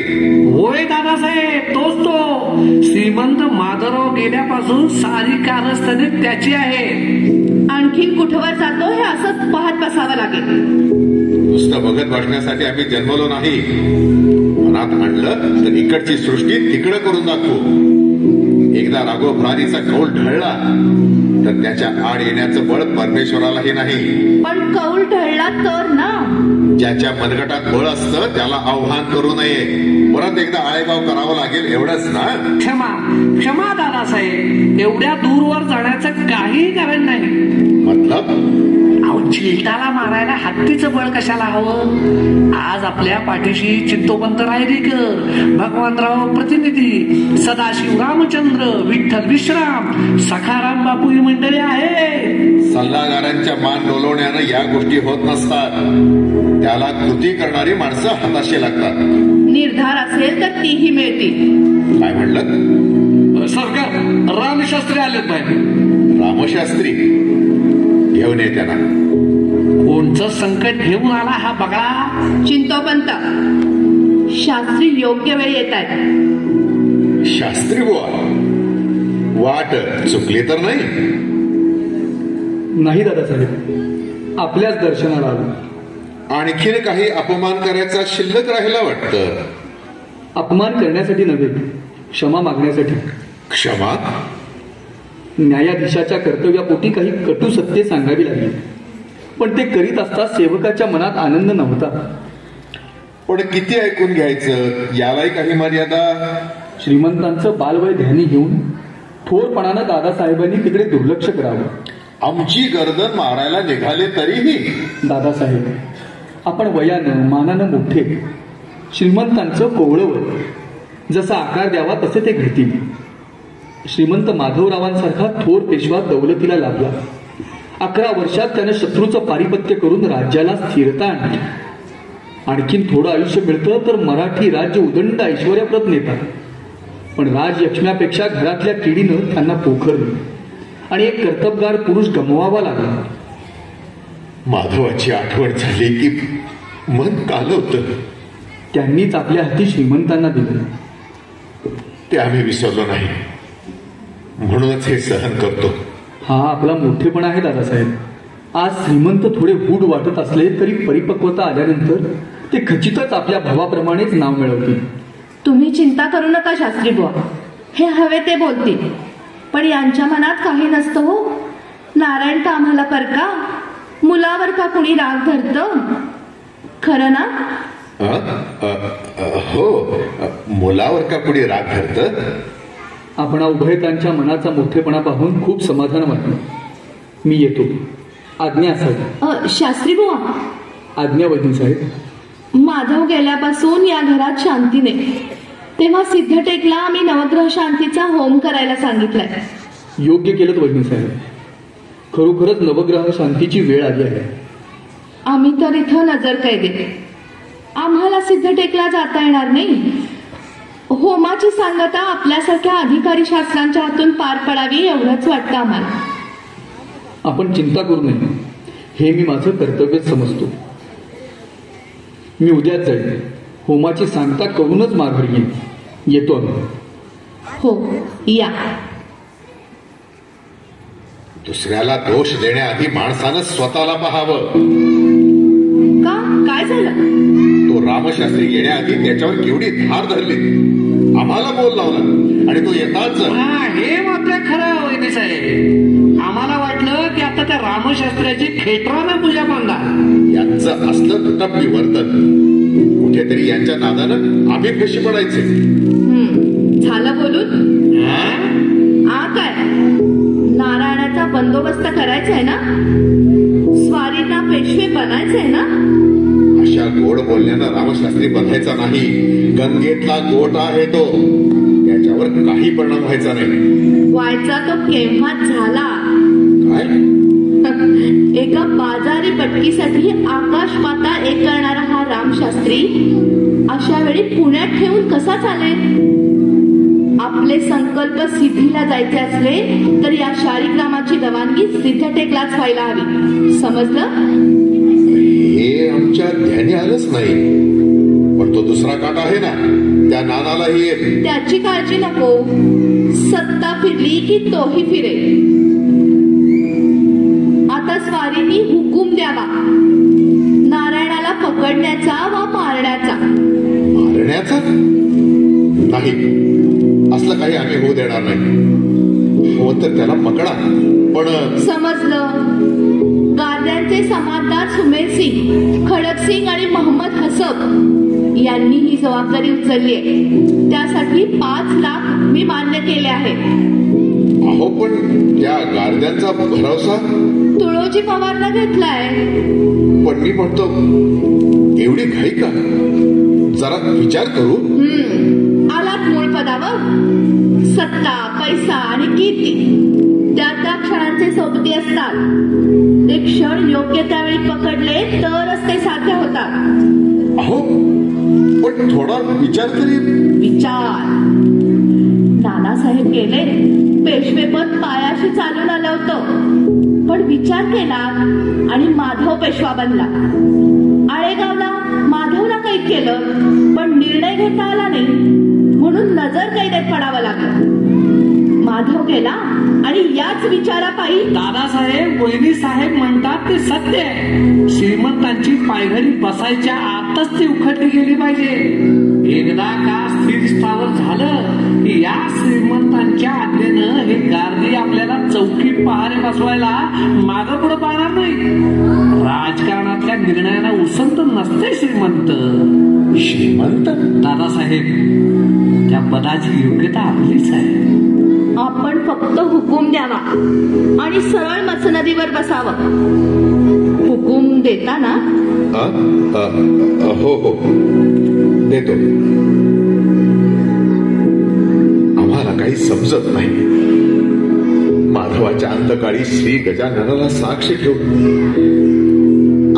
Speaker 9: होय दादासाहेब, तोच तो. श्रीमंत माधवराव गेल्यापासून सारी कारस्थाने त्याची आहे.
Speaker 10: आणखीन कुठवर जातो हे असंच पाहत बसावं लागेल.
Speaker 7: नुसतं बघत बसण्यासाठी आम्ही जन्मलो नाही. मनात आणलं तर इकडची सृष्टी तिकडं करून दाखवू. एकदा राघोफरारीचा कौल ढळला तर त्याच्या आड येण्याचं बळ परमेश्वरालाही नाही.
Speaker 10: पण कौल ढळला तर ना.
Speaker 7: ज्याच्या मनगटात बळ असतं त्याला आव्हान करू नये. परत एकदा आळेगाव करावं लागेल एवढंच ना.
Speaker 9: क्षमा दादासाहेब, एवढ्या दूरवर जाण्याचं काही कारण नाही.
Speaker 7: मतलब?
Speaker 9: चिलटाला मारायला हत्तीचं बळ कशाला हवं? आज आपल्या पाठीशी चित्तोपंत रायरीकर, भगवानराव प्रतिनिधी, सदाशिव रामचंद्र, विठ्ठल विश्राम, सखाराम बापू ही मंडळी आहे.
Speaker 7: सल्लागारांच्या मान डोलवण्यानं या गोष्टी होत नसतात. त्याला कृती करणारी माणसं हाताशी लागतात.
Speaker 10: निर्धार असेल तर तीही मिळतील.
Speaker 7: काय म्हणलं?
Speaker 5: सरकार, रामशास्त्री आलेत बाहेर.
Speaker 7: रामशास्त्री? घेऊन ये त्यांना.
Speaker 9: कोणचं संकट घेऊन आला हा बगळा?
Speaker 10: चिंतोपंत, शास्त्री योग्य वेळी येत आहेत.
Speaker 7: शास्त्री बुवा, वाट चुकली तर नाही?
Speaker 5: नाही दादासाहेब, आपल्याच दर्शनाला आलो.
Speaker 7: आणखीन काही अपमान करायचा शिल्लक राहिला वाटतं.
Speaker 5: अपमान करण्यासाठी नव्हे, क्षमा मागण्यासाठी.
Speaker 7: क्षमा?
Speaker 5: न्यायाधीशाच्या कर्तव्यापोटी काही कटू सत्य सांगावी लागली, पण ते करीत असता सेवकाच्या मनात आनंद नव्हता.
Speaker 7: पण किती ऐकून घ्यायचं, यालाही काही मर्यादा.
Speaker 5: श्रीमंतांचं बालवय ध्यानी घेऊन थोरपणानं दादासाहेबांनी तिकडे दुर्लक्ष करावं.
Speaker 7: आमची गर्दन मारायला निघाले तरीही.
Speaker 5: दादासाहेब, आपण वयानं मानानं मोठे, श्रीमंतांचं कोवळं वय, जसा आकार द्यावा तसे ते घडतील. श्रीमंत माधवरावांसारखा थोर पेशवा दौलतीला लाभला. 11 वर्षात त्यानं शत्रूचं पारिपत्य करून राज्याला स्थिरता आणली. आणखीन थोडं आयुष्य मिळतं तर मराठी राज्य उदंड ऐश्वर्याप्रत नेतात. पण राजयक्ष्म्यापेक्षा घरातल्या किडीनं त्यांना पोखरलं आणि एक कर्तबगार पुरुष गमवावा लागला.
Speaker 7: माधवाची आठवण झाली की मन कालवतं.
Speaker 5: त्यांनीच आपल्या हाती श्रीमंतांना दिलं.
Speaker 7: ते आम्ही विसरलो नाही, म्हणूनच हे सहन करतो.
Speaker 5: हा आपला मोठेपणा आहे दादासाहेब. आज श्रीमंत थोडे हूड वाटत असले तरी परिपक्वता आल्यानंतर ते खचितच आपल्या भावाप्रमाणेच नाव मिळवतील.
Speaker 10: तुम्ही चिंता करू नका शास्त्री बुवा, हे हवे ते बोलतील. पण यांच्या मनात काही नसतं हो. नारायण का आम्हाला परका, मुलावर का कुणी राग धरतं, खरं ना?
Speaker 7: हो, मुलावर का कुणी राग धरतं.
Speaker 5: आपण उभय त्यांच्या मनाचा मोठेपणा पाहून खूप समाधान वाटलं. मी येतो. आज्ञा असावी.
Speaker 10: शास्त्री बुवा.
Speaker 5: आज्ञा वहिनी साहेब.
Speaker 10: माधव गेल्यापासून या घरात शांती नाही. तेव्हा सिद्धटेकला आम्ही नवग्रह शांतीचा होम करायला सांगितलाय.
Speaker 5: योग्य केलं वहिनी साहेब. खरोखरच नवग्रह शांतीची वेळ आली आहे.
Speaker 10: आम्ही तर इथं नजर कैदे. आम्हाला सिद्धटेकला जाता येणार नाही. होमाची सांगता आपल्यासारख्या अधिकारी शास्त्रांच्या हातून पार पडावी एवढंच वाटतं आम्हाला.
Speaker 5: आपण चिंता करू नये, हे मी माझं कर्तव्यच समजतो. मी उद्याच जाईल. होमाची सांगता करूनच माघारी येईन. येतो आम्ही.
Speaker 10: हो या.
Speaker 7: दुसऱ्याला दोष देण्याआधी माणसानं स्वतःला पाहावं.
Speaker 10: का? काय झालं?
Speaker 7: तो रामशास्त्री येण्याआधी त्याच्यावर केवढी धार धरली, आम्हाला बोल लावला आणि तो येताच.
Speaker 9: हे मात्र खरं वैद्य साहेब. आम्हाला वाटलं की आता त्या रामशास्त्राची खेटरानं पूजा बांधा.
Speaker 7: यांचं असलं टप्पी वर्तन, कुठेतरी यांच्या नादानं आम्ही कशी पडायचे.
Speaker 10: झालं बोलून. काय नारायणाचा बंदोबस्त करायचा आहे ना, स्वारींना पेशवे बनायचंय ना.
Speaker 7: अशा गोड बोलण्यानं रामशास्त्री बघायचा नाही. गंगेतला गोट आहे तो, त्याच्यावर काही परिणाम व्हायचा नाही.
Speaker 10: व्हायचा तो केव्हाच झाला.
Speaker 7: काय?
Speaker 10: एका बाजारी पटकीसाठी आकाश पाताळ एक करणारा हा रामशास्त्री अशा वेळी पुण्यात ठेवून कसा चालेल. आपले संकल्प सिद्धीला जायचे असले तर या शाळीग्रामाची रवानगी सिद्धटेकलाच व्हायला हवी. समजलं?
Speaker 7: हे आमच्या ध्यानी आलंच नाही. पण तो दुसरा काट आहे ना, त्या नानालाही
Speaker 10: त्याची काळजी नको. सत्ता फिरली की तोही फिरेल. आता स्वारींनी हुकूम द्यावा, नारायणाला पकडण्याचा वा मारण्याचा.
Speaker 7: मारण्याचा नाही, असलं काही आम्ही होऊ देणार नाही. हो तर त्याला पकडा. पण
Speaker 10: समजलं. गाद्यांचे समाजदार सुमेर सिंग, खडक सिंग आणि मोहम्मद हसब यांनी ही जबाबदारी उचलली आहे. त्यासाठी 5 लाख मी मान्य केले आहे.
Speaker 7: अहो, पण त्या गारद्यांचा भरवसा
Speaker 10: तुळोजी पवारला घेतलाय.
Speaker 7: पण मी म्हणतो, एवढी घाई का? जरा विचार करू.
Speaker 10: आलात मूळ पदावर. सत्ता, पैसा आणि कीर्ती त्या क्षणांचे सोबती असतात. ते क्षण योग्य त्यावेळी पकडले तरच ते साध्य होतात.
Speaker 7: अहो, पण थोडा विचार तरी.
Speaker 10: विचार. नानासाहेब गेले, पेशवेपद पायाशी चालून आलं होतं. पण विचार केला आणि माधव पेशवा बनला. आळेगावला माधवला कैद केलं, पण निर्णय घेता आला नाही, म्हणून नजर कैदेत पडावं लागलं. माधव गेला आणि याच विचारापायी
Speaker 9: दादासाहेब, वहिनी साहेब म्हणतात ते सत्य आहे. श्रीमंतांची पायघडी बसायच्या आत आत्ताच ती उखडली गेली पाहिजे. एकदा का स्थिर स्थावर झालं की या श्रीमंतांच्या आज्ञेनं हे गार्दी आपल्याला चौकी पहारे बसवायला मागं पुढं पाहणार नाही. राजकारणातल्या निर्णयाला उसंत नसते श्रीमंत.
Speaker 7: श्रीमंत
Speaker 9: दादासाहेब, त्या पदाची योग्यता आपलीच आहे.
Speaker 10: आपण फक्त हुकूम द्यावा आणि सरळ मसनदीवर बसावं. हुकूम देता ना?
Speaker 7: हो हो देतो. आम्हाला काही समजत नाही. माधवाच्या अंतकाळी श्री गजाननाला साक्ष ठेवून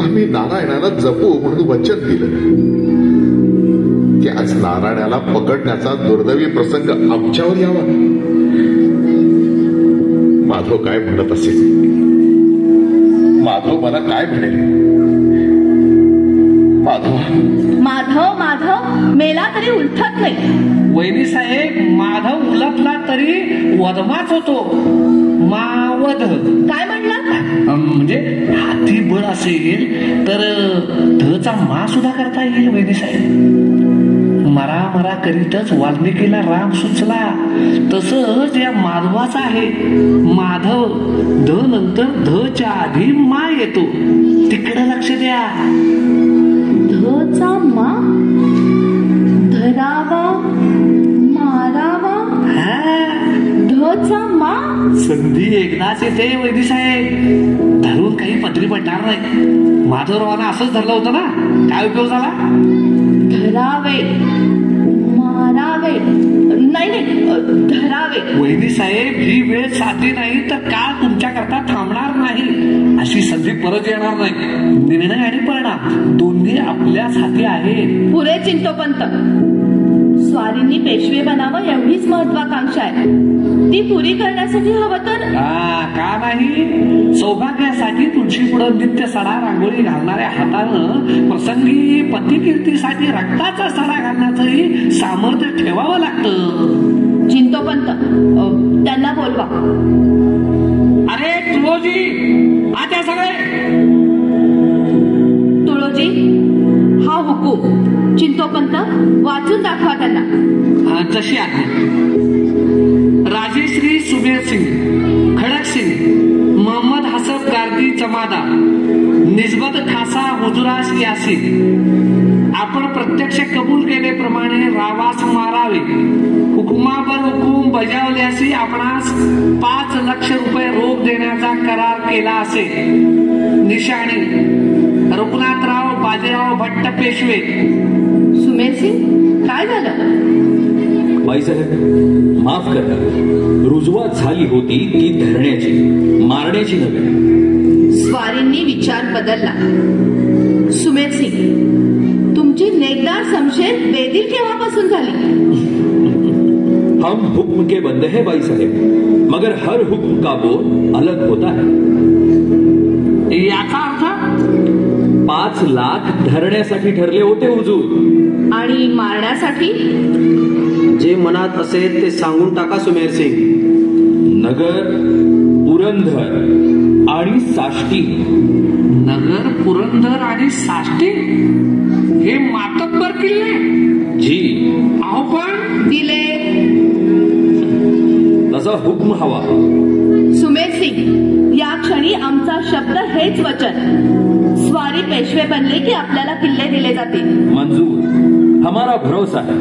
Speaker 7: आम्ही नारायणाला जपू म्हणून वचन दिलं. त्याच नारायणाला पकडण्याचा दुर्दैवी प्रसंग आमच्यावर यावा. माधव काय म्हणत असेल? माधव मला काय म्हणेल?
Speaker 10: माधव मेला तरी उलटत नाही.
Speaker 9: वैनी साहेब, माधव उलटला तरी वधमाच होतो. मावध
Speaker 10: काय म्हणला?
Speaker 9: म्हणजे हाती बळ असेल तर धचा मा सुद्धा करता येईल. वैनी साहेब, मरा मरा करीतच वाल्मिकीला राम सुचला, तसंच या माधवाचा आहे. माधव ध नंतर धच्या आधी मा येतो. तिकडे लक्ष द्या.
Speaker 10: धचा मा, धरावा, मारावा, धचा मा.
Speaker 9: संधी एकदाच येते वैदी साहेब, धरून काही पदरी पडणार नाही. माधवरावांना असंच धरलं होतं ना, काय उपयोग झाला?
Speaker 10: धरावे, मारावे, नाही धरावे.
Speaker 9: वैदी साहेब, ही वेळ साधली नाही तर काळ तुमच्या करता थांबणार नाही. अशी संधी परत येणार नाही. निर्णय आणि परिणाम दोन्ही आपल्याच हाती आहेत.
Speaker 10: पुरे चिंतोपंत, स्वारींनी पेशवे बनावं एवढीच महत्वाकांक्षा आहे. ती पुरी करण्यासाठी हवं तर
Speaker 9: का नाही. सौभाग्यासाठी तुळशी पुढं नित्य सडा रांगोळी घालणाऱ्या हातानं प्रसंगी पतिकीर्तीसाठी रक्ताचा सडा घालण्याचंही सामर्थ्य ठेवावं लागतं.
Speaker 10: चिंतोपंत, त्यांना बोलवा.
Speaker 9: अरे तुळोजी, आता सगळे.
Speaker 10: तुळोजी, हा हुकूम. चिंतोपंत, वाचून दाखवा त्यांना.
Speaker 9: तशी आज्ञा. राजेश्री सुबेर सिंग, खडक सिंग, मोहम्मद हसफ गार्दी जमादार, निस्बत खासा हुजुरास यासीन, आपण प्रत्यक्ष कबूल केल्याप्रमाणे रावास मारावे. हुकुमावर हुकूम बजावल्यासी आपणास 5 लाख रुपये रोख देण्याचा करार केला असेल. निशाणी रघुनाथराव बाजीराव भट्ट पेशवे.
Speaker 10: सुमेर सिंग, काय झालं?
Speaker 4: बाईसाहेब, माफ करा. रुजवात झाली होती ती धरण्याची, मारण्याची नव्हे.
Speaker 10: स्वारींनी विचार बदलला. सुमेर सिंग, तुमची नेकदार समशेर बेदिल केव्हापासून झाली?
Speaker 4: हम हुक्म के बंदे हैं बाई साहेब, मगर हर हुक्म का बोल अलग होता है.
Speaker 9: याचा अर्थ
Speaker 4: 5 लाख धरण्यासाठी ठरले होते हुजूर.
Speaker 10: आणि मारण्यासाठी?
Speaker 11: जे मनात असेल ते सांगून टाका सुमेर सिंग.
Speaker 4: नगर, पुरंदर आणि साष्टी.
Speaker 9: नगर, पुरंदर आणि साष्टी हे मातब्बर किल्ले?
Speaker 4: जी.
Speaker 9: अहो पण
Speaker 10: दिले.
Speaker 4: तसा हुक्म हवा.
Speaker 10: सुमेर सिंग, या क्षणी आमचा शब्द हेच वचन. स्वारी पेशवे बनले की आपल्याला किल्ले दिले जातील.
Speaker 4: मंजूर. हमारा भरोसा है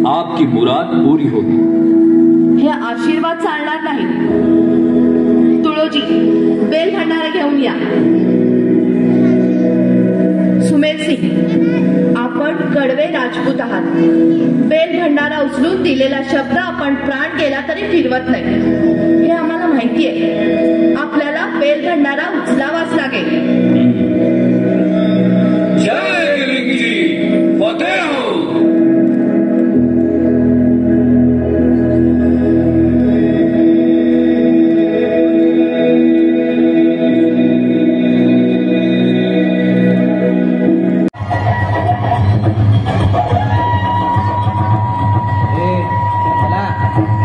Speaker 4: आपकी मुराद पूरी होगी.
Speaker 10: हे आशीर्वाद चालणार नाही. तुळोजी, बेल भंडारा घेऊन या. सुमेर सिंग, आपण कडवे राजपूत आहात. बेल भंडारा उचलून दिलेला शब्द आपण प्राण गेला तरी फिरवत नाही, हे आम्हाला माहिती आहे. आपल्याला बेल भंडारा उचलावाच लागेल.
Speaker 4: जय गिरिंगजी, फतेह हो.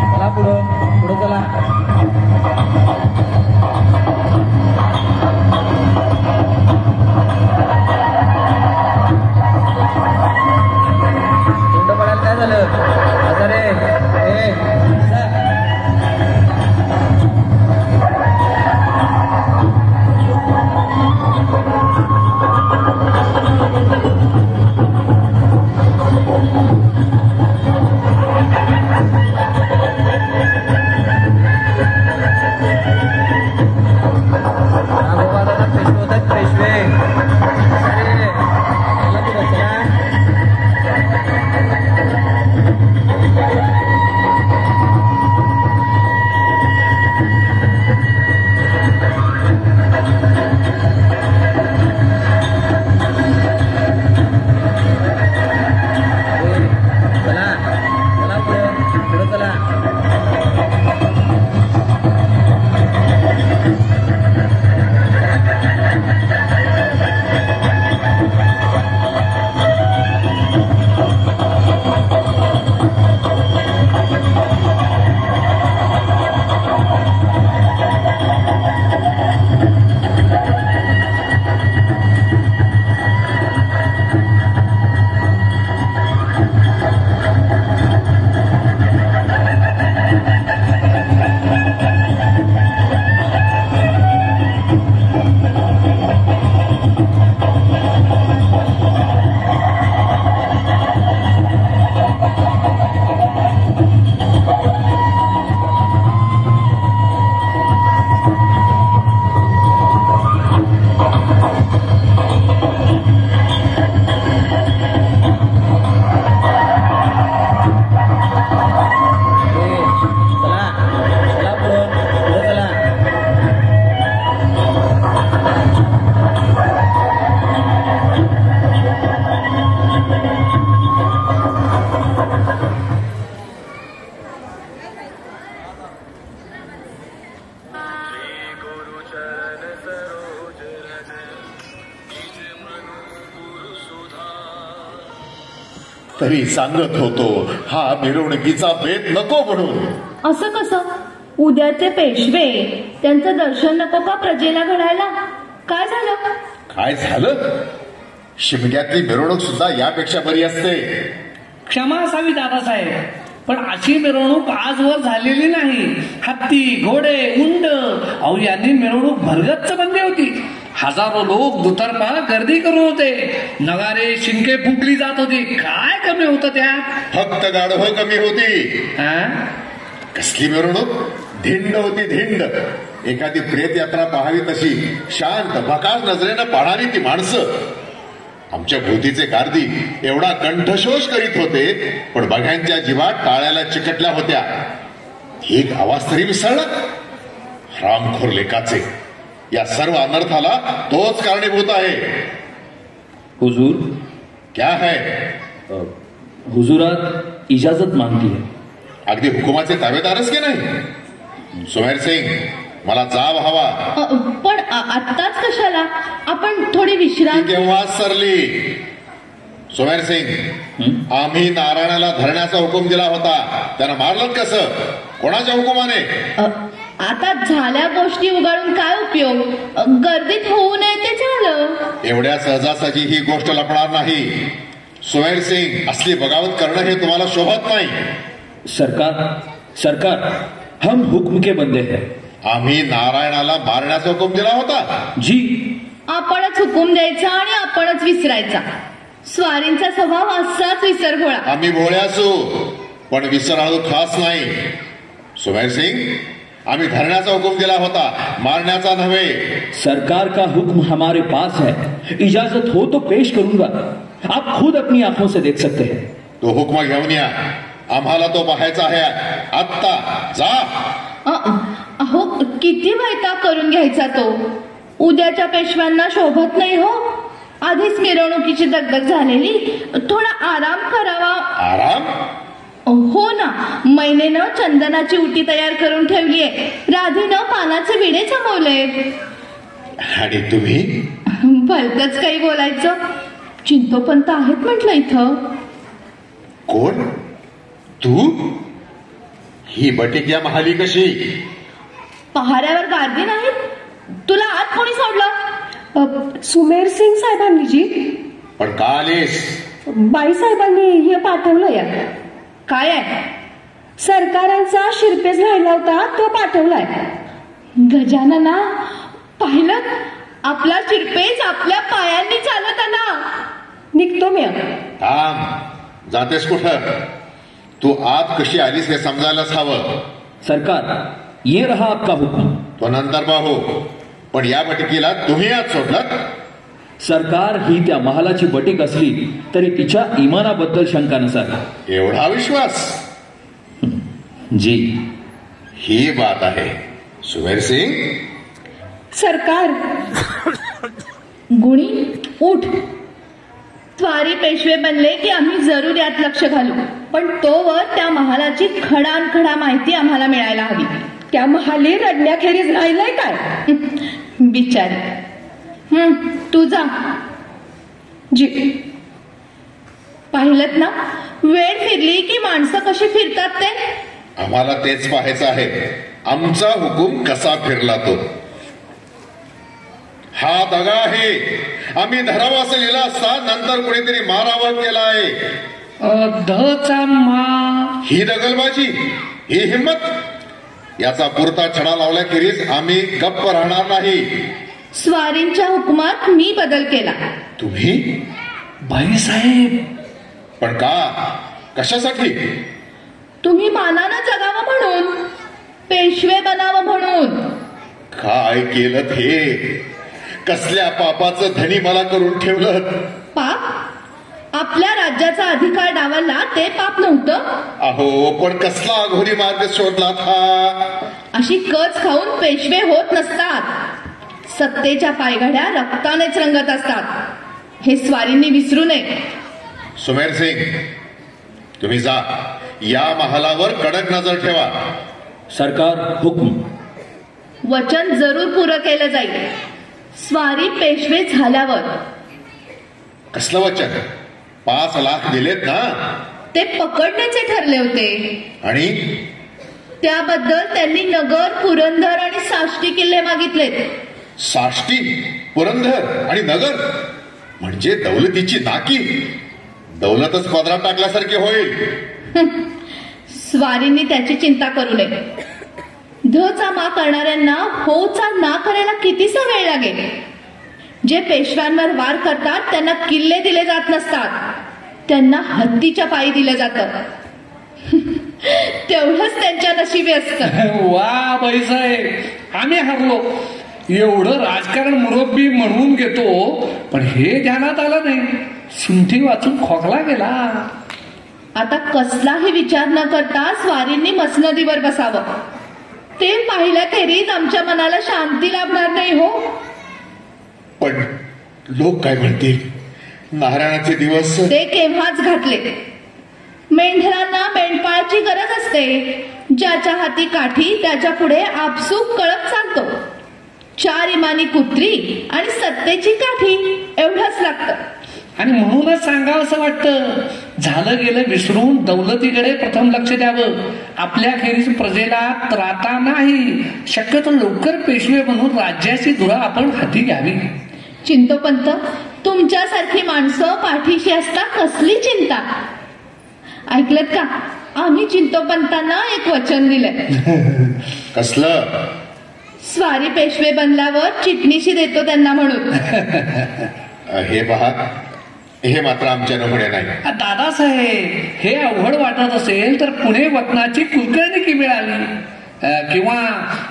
Speaker 11: चला पुढं चला.
Speaker 7: तरी सांगत होतो हा मिरवणुकीचा बेत नको म्हणून.
Speaker 10: असं कसं? उद्याचे पेशवे, त्यांचं दर्शन नको का प्रजेला घडायला? काय झालं?
Speaker 7: काय झालं? शिमग्यातली मिरवणूक सुद्धा यापेक्षा बरी असते.
Speaker 9: क्षमा असावी दादासाहेब, पण अशी मिरवणूक आजवर झालेली नाही. हत्ती, घोडे, उंट, अहो यांनी मिरवणूक भरगच्च बनली होती. हजारो लोक दुतर्फा गर्दी करून होते. नगारे, शिंके फुंकली जात होती. काय कमी होतं त्यात?
Speaker 7: फक्त गाढवं कमी होती. कसली मिरवणूक? धिंड होती, धिंड. एखादी प्रेत यात्रा पाहावी तशी शांत भकास नजरेनं पाहणारी ती माणसं. आमच्या भोवतीचे गार्दी एवढा कंठशोष करीत होते, पण बघ्यांच्या जीवात टाळ्याला चिकटल्या होत्या. एक आवाज तरी विसरला. रामखोर लेकाचे, या सर्व अनर्थाला तोच कारणीभूत आहे.
Speaker 8: हुजूर,
Speaker 7: क्या है?
Speaker 8: हुजूरात इजाजत मागती है.
Speaker 7: अगदी हुकुमाचे ताबेदारच की नाही? सुमेर सिंग, मला जाव हवा.
Speaker 10: पण आत्ताच कशाला? आपण थोडी विश्रांती.
Speaker 7: केव्हा सरली? सुमेर सिंग, आम्ही नारायणाला धरण्याचा हुकूम दिला होता. त्यानं मारलं कसं? कोणाच्या हुकुमाने?
Speaker 10: आता झाल्या गोष्टी उगाळून काय उपयोग? गर्दीत होऊ नये ते झालं.
Speaker 7: एवढ्या सहजासहजी ही गोष्ट लपणार नाही. सुमेर सिंग, असली बगावत करणं हे तुम्हाला शोभत नाही.
Speaker 8: सरकार, हम हुक्म के बंदे हैं.
Speaker 7: आम्ही नारायणाला मारण्याचा हुकूम दिला होता.
Speaker 8: जी.
Speaker 10: आपणच हुकूम द्यायचा आणि आपणच विसरायचा. स्वारींचा स्वभाव असाच विसरभोळा.
Speaker 7: आम्ही भोळे असू, पण विसराळू खास नाही. सुमेर सिंग, आम्ही धरण्याचा हुकूम दिला होता, मारण्याचा नव्हे.
Speaker 8: सरकार का हुक्म हमारे पास है. इजाजत हो तो पेश करूंगा. आप खुद अपनी आंखों से देख सकते हैं.
Speaker 7: तो हुक्म घेऊन या. आम्हाला तो पाहायचा आहे आत्ता. जा.
Speaker 10: अहो, किती वैताग करून घ्यायचा तो. उद्याच्या पेशव्यांना शोभत नाही हो. आधीच मिरवणुकीची दगदग झालेली. थोडा आराम करावा.
Speaker 7: आराम?
Speaker 10: हो ना. मैनेनं चंदनाची उटी तयार करून ठेवलीये. राधीनं पानाचे विडे जमवले.
Speaker 7: आणि तुम्ही?
Speaker 10: भलतच काही बोलायचं. चिंतोपंत आहेत म्हटलं इथं.
Speaker 7: कोण? तू? ही बटिक्या महाली कशी?
Speaker 10: पहाऱ्यावर गार्दी नाहीत. तुला आत कोणी सोडलं?
Speaker 1: सुमेर सिंग साहेबांनी जी.
Speaker 7: पण का आलीस?
Speaker 1: बाई साहेबांनी हे पाठवलं या.
Speaker 10: काय आहे?
Speaker 1: सरकारांचा शिरपेस राहिला होता तो पाठवलाय.
Speaker 10: गजानना, पाहिलं? आपला शिरपेस आपल्या पायांनी चालत आला.
Speaker 1: निघतो मी.
Speaker 7: थांब. जातेस कुठं? तू आत कशी आलीस हे समजायलाच हवं.
Speaker 8: सरकार, ये रहा आपका हुक्म.
Speaker 7: तो नंतर पाहू, पण या बटिकीला तुम्ही आत सोडलं?
Speaker 8: सरकार, ही त्या महालाची बटीक असली तरी तिच्या इमानाबद्दल शंका नसावी.
Speaker 7: एवढा विश्वास?
Speaker 8: जी.
Speaker 7: ही बात आहे. सुमेर सिंग.
Speaker 1: सरकार.
Speaker 10: गुणी, उठ. स्वारी पेशवे बनले की आम्ही जरूर यात लक्ष घालू, पण तोवर त्या महालाची खडानखडा माहिती आम्हाला मिळायला हवी.
Speaker 1: त्या महाली रडण्याखेरीज राहिलंय काय?
Speaker 10: बिचारी. तू जा.
Speaker 1: जी.
Speaker 10: पाहिलत ना, वेळ फिरली की माणसं कशी फिरतात ते.
Speaker 7: आम्हाला तेच पाहायचं आहे. आमचा हुकूम कसा फिरला तो. हा दगा आहे. आम्ही धरावा असं लिहिलं असता नंतर कुणीतरी मारावं केला आहे. ही दगलबाजी, ही हिंमत, याचा पुरता छडा लावल्याखेरीज आम्ही गप्प राहणार नाही.
Speaker 10: स्वारींच्या हुकुमात मी बदल केला.
Speaker 7: तुम्ही?
Speaker 8: बाईसाहेब.
Speaker 7: पण का? कशासाठी?
Speaker 10: तुम्ही मानानं जगावं म्हणून, पेशवे बनावं म्हणून.
Speaker 7: काय केलं हे? कसल्या पापाचं धनी मला करून ठेवलं?
Speaker 10: पाप? आपल्या राज्याचा अधिकार डावलला ते पाप नव्हतं?
Speaker 7: अहो, पण कसला अघोरी मार्ग शोधला था?
Speaker 10: अशी कच खाऊन पेशवे होत नसतात. सत्तेच्या पायघड्या रक्तानेच रंगत असतात. हे स्वारींनी विसरू नये.
Speaker 7: सुमेर सिंग, तुम्ही जा. या महालावर कडक नजर ठेवा.
Speaker 8: सरकार, हुक्म.
Speaker 10: वचन जरूर पुरं केलं जाईल. स्वारी पेशवे झाल्यावर.
Speaker 7: कसलं वचन? 5 लाख दिलेत ना?
Speaker 10: ते पकडण्याचे ठरले होते
Speaker 7: आणि
Speaker 10: त्याबद्दल त्यांनी नगर, पुरंदर आणि साष्टी किल्ले मागितलेत.
Speaker 7: साष्टी, पुरंदर आणि नगर म्हणजे दौलतीची नाकी. दौलतच पदरात टाकल्यासारखी होईल.
Speaker 10: स्वारींनी त्याची चिंता करू नये. ध चा मा करणाऱ्यांना हो चा ना करायला कितीसा वेळ लागेल. जे पेशव्यांवर वार करतात त्यांना किल्ले दिले जात नसतात, त्यांना हत्तीच्या पायी दिलं जातं. तेवढंच त्यांच्या नशिबी असतं.
Speaker 9: वा बाईसाहेब, आम्ही हरलो. एवढं राजकारण मुरब्बी म्हणून घेतो, पण हे ध्यानात आलं नाही. सुंठी वाचून खोकला गेला.
Speaker 10: आता कसलाही विचार न करता स्वारींनी मसनदीवर बसावं. ते पाहिल्याखेरीज आमच्या मनाला शांती लाभणार नाही हो.
Speaker 7: पण लोक काय म्हणतील? नारायणाचे दिवस
Speaker 10: ते केव्हाच घातले. मेंढरांना मेंढपाळाची गरज असते. ज्याच्या हाती काठी त्याच्या पुढे आपसूक कळप चालतो. 4 इमानी कुत्री आणि सत्तेची काठी एवढंच लागतं.
Speaker 9: आणि म्हणूनच सांगावं असं वाटतं, झालं गेलं विसरून दौलतीकडे प्रथम लक्ष द्यावं. आपल्या खेरीज प्रजेला त्राता नाही. शक्यतो लवकर पेशवे म्हणून राज्याची धुरा आपण हाती घ्यावी.
Speaker 10: चिंतोपंत, तुमच्यासारखी माणसं पाठीशी असता कसली चिंता. ऐकलत का? आम्ही चिंतोपंतांना एक वचन दिलंय.
Speaker 7: कसलं?
Speaker 10: स्वारी पेशवे बनल्यावर चिटणीशी देतो त्यांना म्हणून.
Speaker 7: हे पहा, हे मात्र आमच्यानं पुढे नाही.
Speaker 9: दादासाहेब, हे अवघड वाटत असेल तर पुणे वतनाची कुलकर्णी मिळाली किंवा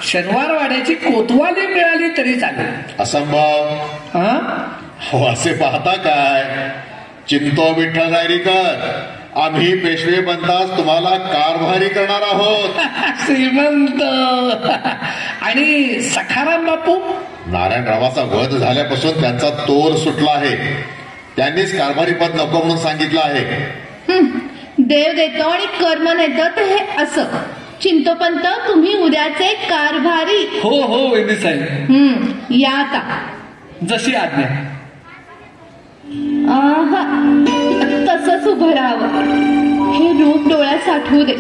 Speaker 9: शनिवारवाड्याची कोतवाली मिळाली तरी चालेल.
Speaker 7: असंभव. हो, असे पाहता काय? चिंतो विठ्ठल रायरीकर, आम्ही पेशवे बनताच तुम्हाला कारभारी करणार आहोत.
Speaker 9: श्रीमंत. आणि सखाराम बापू?
Speaker 7: नारायणरावाचा वध झाल्यापासून त्यांचा तोर सुटला आहे. त्यांनीच कारभारी पद नको म्हणून सांगितलं आहे.
Speaker 10: देव देतो आणि कर्म नेतं, तर हे असं. चिंतोपंत, तुम्ही उद्याचे कारभारी.
Speaker 9: हो हो वैद्य साहेब.
Speaker 10: या आता.
Speaker 9: जशी आज्ञा.
Speaker 10: तसंच उभं राहावं. हे रूप डोळ्यात साठवू दे.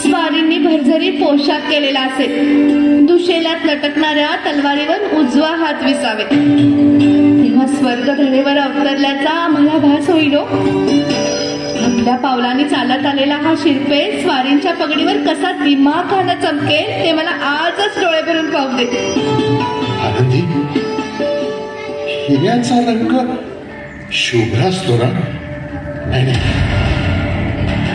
Speaker 10: स्वारींनी भरझरी पोशाख केलेला असेल. दुशेल्यात लटकणाऱ्या तलवारीवर उजवा हात विसावे. तेव्हा स्वर्गधरेवर अवतरल्याचा आम्हाला भास होईल. आपल्या पावलांनी चालत आलेला हा शिरपे स्वारींच्या पगडीवर कसा दिमाखानं चमकेल ते मला आजच डोळे भरून पाहू दे.
Speaker 7: आनंदी, हिऱ्याचा रंग शुभ्र असतो ना? नाही,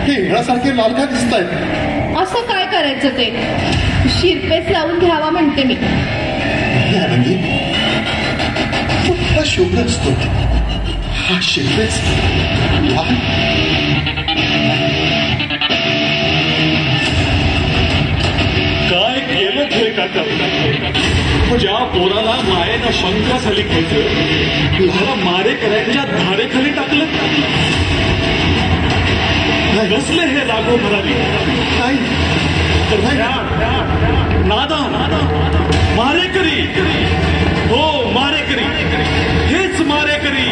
Speaker 7: हे हिरासारखे लाल का दिसत आहेत?
Speaker 10: असं काय करायचं ते? शिरपेच लावून घ्यावा म्हणते मी.
Speaker 7: आनंदी, कुठला शुभ्र असतो हा शिरपेच लाल?
Speaker 3: काय केलं हे काका? ज्या पोराला मायेनं शंखाखाली खेळतं त्याला मारेकऱ्यांच्या धारेखाली टाकलं. कसले हे लागू म्हणाली? नादा मारेकरी. हो, मारेकरी, हेच मारेकरी.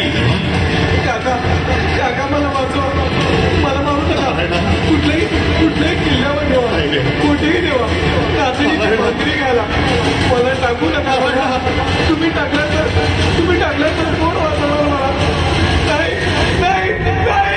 Speaker 6: काका मला वाचवा. मला मारू नका. कुठल्याही किल्ल्यावर ठेवा, कुठेही ठेवा. भाकरी घाला, मला टाकू नका. तुम्ही टाकलं तर कोण वाचवणार मला? नाही नाही नाही.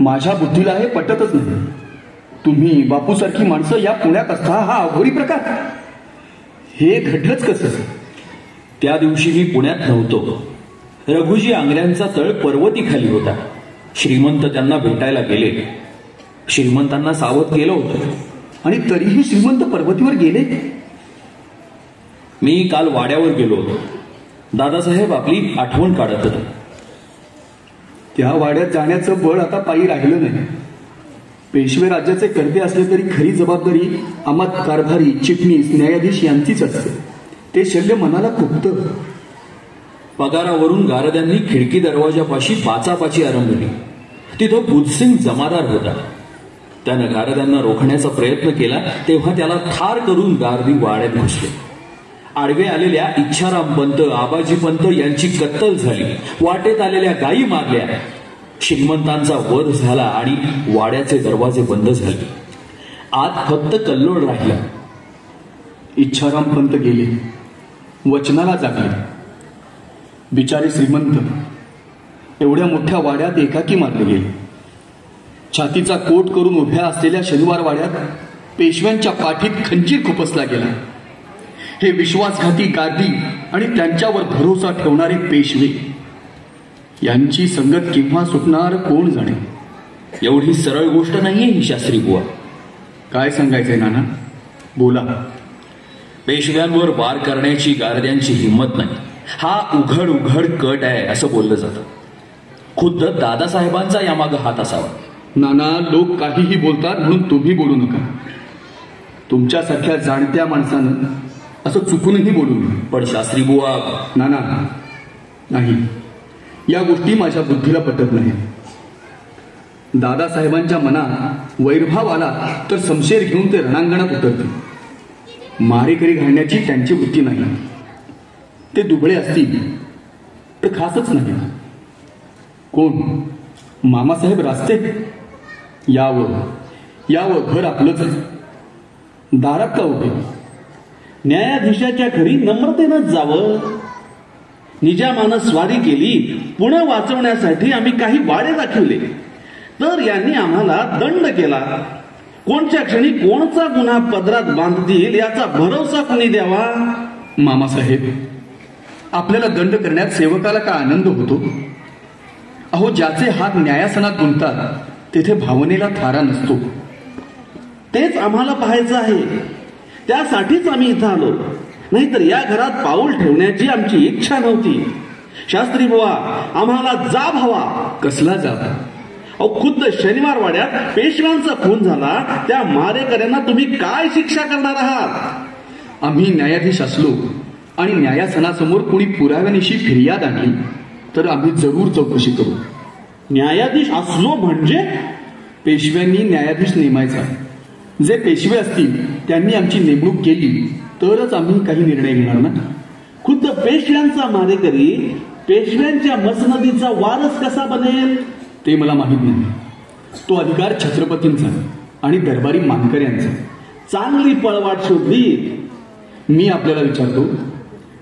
Speaker 5: माझ्या बुद्धीला हे पटतच नाही. तुम्ही बापूसारखी माणसं या पुण्यात असता हा अघोरी प्रकार. हे घडलंच कसं?
Speaker 8: त्या दिवशी मी पुण्यात नव्हतो. रघुजी आंगऱ्यांचा तळ पर्वती खाली होता. श्रीमंत त्यांना भेटायला गेले. श्रीमंतांना सावध केलं होतं
Speaker 5: आणि तरीही श्रीमंत पर्वतीवर गेले.
Speaker 8: मी काल वाड्यावर गेलो होतो. दादासाहेब आपली आठवण काढत होते.
Speaker 5: त्या वाड्यात जाण्याचं बळ आता पायी राहिलं नाही. पेशवे राज्याचे कर्ते असले तरी खरी जबाबदारी आम्हा कारभारी, चिटणीस, न्यायाधीश यांचीच असते. ते शल्य मनाला खुपतं.
Speaker 8: पगारावरून गारद्यांनी खिडकी दरवाजापाशी पाचापाची आरंभली. तिथं बुधसिंग जमादार होता. त्यानं गारद्यांना रोखण्याचा प्रयत्न केला तेव्हा त्याला ठार करून गारदी वाड्यात घुसले. आडवे आलेल्या इच्छाराम पंत, आबाजी पंत यांची कत्तल झाली. वाटेत आलेल्या गायी मारल्या. श्रीमंतांचा वध झाला आणि वाड्याचे दरवाजे बंद झाले. आत फक्त कल्लोळ राहिला.
Speaker 5: इच्छाराम पंत गेले, वचनाला जागले. बिचारे श्रीमंत एवढ्या मोठ्या वाड्यात एकाकी मारले गेले. छातीचा कोट करून उभ्या असलेल्या शनिवार वाड्यात पेशव्यांच्या पाठीत खंजीर खुपसला गेला. हे विश्वासघाती गारदी आणि त्यांच्यावर भरोसा ठेवणारे पेशवे यांची संगत केव्हा सुटणार कोण जाणे.
Speaker 8: एवढी सरळ गोष्ट नाहीये ही शास्त्री बुवा.
Speaker 5: काय सांगायचंय नाना, बोला.
Speaker 8: पेशव्यांवर वार करण्याची गारद्यांची हिंमत नाही. हा उघड उघड कट आहे असं बोललं जातं. खुद्द दादासाहेबांचा यामागं हात असावा.
Speaker 5: नाना, लोक काहीही बोलतात म्हणून तुम्ही बोलू नका. तुमच्यासारख्या जाणत्या माणसानं असं चुकूनही बोलू नये.
Speaker 8: पण शास्त्री बुवा.
Speaker 5: नाना, नाही, या गोष्टी माझ्या बुद्धीला पटत नाही. दादासाहेबांच्या मनात वैरभाव आला तर समशेर घेऊन ते रणांगणात उतरते. मारेकरी घालण्याची त्यांची वृत्ती नाही. ते दुबळे असतील तर खासच नाही. कोण? मामासाहेब रास्ते? यावं घर आपलंच आहे. दारात का उभे?
Speaker 3: न्यायाधीशाच्या घरी नम्रतेनंच जावं. निजामानं स्वारी केली. पुणे वाचवण्यासाठी आम्ही काही वाडे दाखवले तर यांनी आम्हाला दंड केला. कोणत्या क्षणी कोणचा गुन्हा पदरात बांधतील याचा भरोसा कोणी द्यावा?
Speaker 5: मामासाहेब, आपल्याला दंड करण्यात सेवकाला का आनंद होतो? अहो, ज्याचे हात न्यायासनात गुंततात तेथे भावनेला थारा नसतो.
Speaker 3: तेच आम्हाला पाहायचं आहे. त्यासाठीच आम्ही इथं आलो. नाहीतर या घरात पाऊल ठेवण्याची आमची इच्छा नव्हती. शास्त्री बुवा, आम्हाला जाब हवा.
Speaker 5: कसला जाब?
Speaker 3: अहो, खुद्द शनिवार वाड्यात पेशव्यांचा खून झाला. त्या मारेकऱ्यांना तुम्ही काय शिक्षा करणार आहात?
Speaker 5: आम्ही न्यायाधीश असलो आणि न्यायासनासमोर कुणी पुराव्यानिशी फिर्याद आणली तर आम्ही जरूर चौकशी करू.
Speaker 3: न्यायाधीश असलो म्हणजे?
Speaker 5: पेशव्यांनी न्यायाधीश नेमायचा. जे पेशवे असतील त्यांनी आमची नेमणूक केली तरच आम्ही काही निर्णय घेणार ना.
Speaker 3: खुद्द पेशव्यांचा मारेकरी पेशव्यांच्या मसनदीचा वारस कसा बनेल?
Speaker 5: ते मला माहीत नाही. तो अधिकार छत्रपतींचा आणि दरबारी मानकऱ्यांचा.
Speaker 3: चांगली पळवाट शोधली.
Speaker 5: मी आपल्याला विचारतो,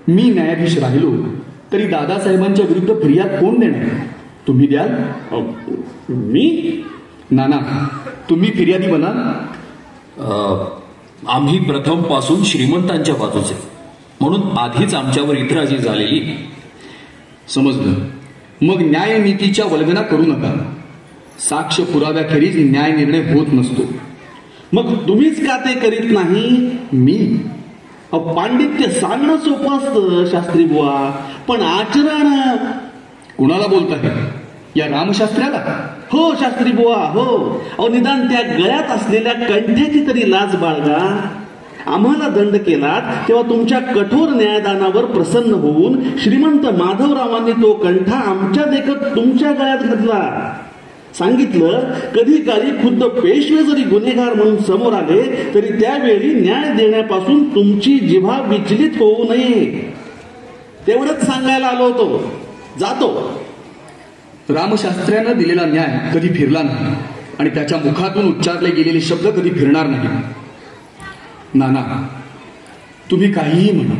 Speaker 5: मी न्यायाधीश राहिलो तरी दादासाहेबांच्या विरुद्ध फिर्याद कोण देणार? तुम्ही द्याल?
Speaker 3: मी?
Speaker 5: नाना, तुम्ही फिर्यादी बना.
Speaker 8: आम्ही प्रथम पासून श्रीमंतांच्या बाजूचे म्हणून आधीच आमच्यावर इतराजी झालेली.
Speaker 5: समजलं. मग न्यायनीतीच्या वल्गना करू नका. साक्ष पुराव्याखेरीज न्याय निर्णय होत नसतो.
Speaker 3: मग तुम्हीच का ते करीत नाही?
Speaker 5: मी?
Speaker 3: पांडित्य सांगणं सोपं असतं शास्त्री बुवा, पण आचरण.
Speaker 5: कुणाला बोलताय? या रामशास्त्र्याला?
Speaker 3: हो शास्त्री बुवा, हो. अहो, निदान त्या गळ्यात असलेल्या कंठ्याची तरी लाज बाळगा. आम्हाला दंड केलात तेव्हा तुमच्या कठोर न्यायदानावर प्रसन्न होऊन श्रीमंत माधवरावांनी तो कंठा आमच्या देखत तुमच्या गळ्यात घातला. सांगितलं, कधी काळी खुद्द पेशवे जरी गुन्हेगार म्हणून समोर आले तरी त्यावेळी न्याय देण्यापासून तुमची जिव्हा विचलित होऊ नये. तेवढंच सांगायला आलो होतो. जातो.
Speaker 5: रामशास्त्र्यानं दिलेला न्याय कधी फिरला नाही आणि त्याच्या मुखातून उच्चारले गेलेले शब्द कधी फिरणार नाही. नाना, तुम्ही काहीही म्हणा,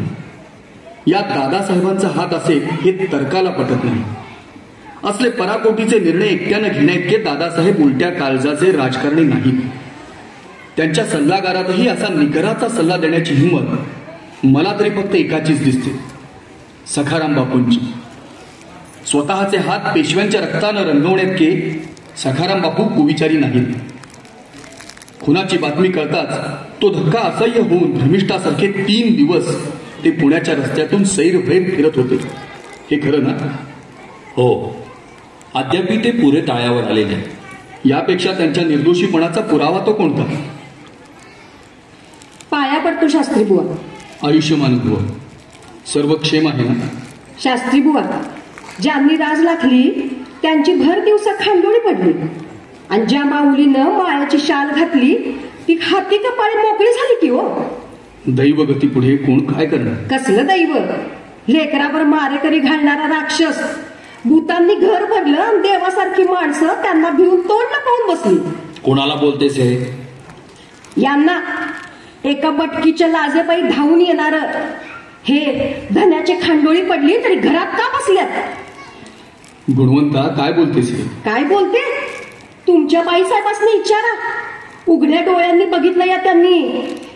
Speaker 5: यात दादासाहेबांचा हात असेल हे तर्काला पटत नाही. असले पराकोटीचे निर्णय एकट्यानं घेण्याइतके दादासाहेब उलट्या काळजाचे राजकारणी नाहीत. त्यांच्या सल्लागारातही असा निकराचा सल्ला देण्याची हिंमत मला तरी फक्त एकाचीच दिसते, सखाराम बापूंची. स्वतःचे हात पेशव्यांच्या रक्तानं रंगवण्याइतके सखाराम बापू कुविचारी नाहीत. खुनाची बातमी कळताच तो धक्का असह्य होऊन धर्मिष्ठासारखे 3 दिवस ते पुण्याच्या रस्त्यातून सैरभैर फिरत होते, हे खरं ना?
Speaker 8: हो, अद्याप ते पुरे ताळ्यावर आले नाही.
Speaker 5: यापेक्षा त्यांच्या निर्दोषीपणाचा पुरावा तो कोणता?
Speaker 1: पाया पडतो शास्त्री बुवा.
Speaker 5: आयुष्यमान बुवा, सर्व क्षेम आहे ना?
Speaker 1: शास्त्री बुवा, ज्यांनी राज राखली त्यांची भर दिवसा खांडोळी पडली, आणि ज्या माऊलीनं मायाची शाल घातली ती हाती कपाळी मोकळी झाली की हो.
Speaker 5: दैव गती पुढे कोण काय करणार?
Speaker 1: कसलं दैव? लेकरावर मारेकरी घालणारा राक्षस. भूतांनी घर भरलं आणि देवासारखी माणसं त्यांना भिवून तोंडला पाहून बसली.
Speaker 8: कोणाला बोलतेस हे?
Speaker 1: यांना एका बटकीच्या लाजेपायी धावून येणार. हे धन्याची खांडोळी पडली तरी घरात का बसल्यात?
Speaker 5: गुणवंता, काय बोलतेस हे?
Speaker 1: काय बोलते? तुमच्या बाईसाहेबांनी विचारा. उघड्या डोळ्यांनी बघितलं या त्यांनी.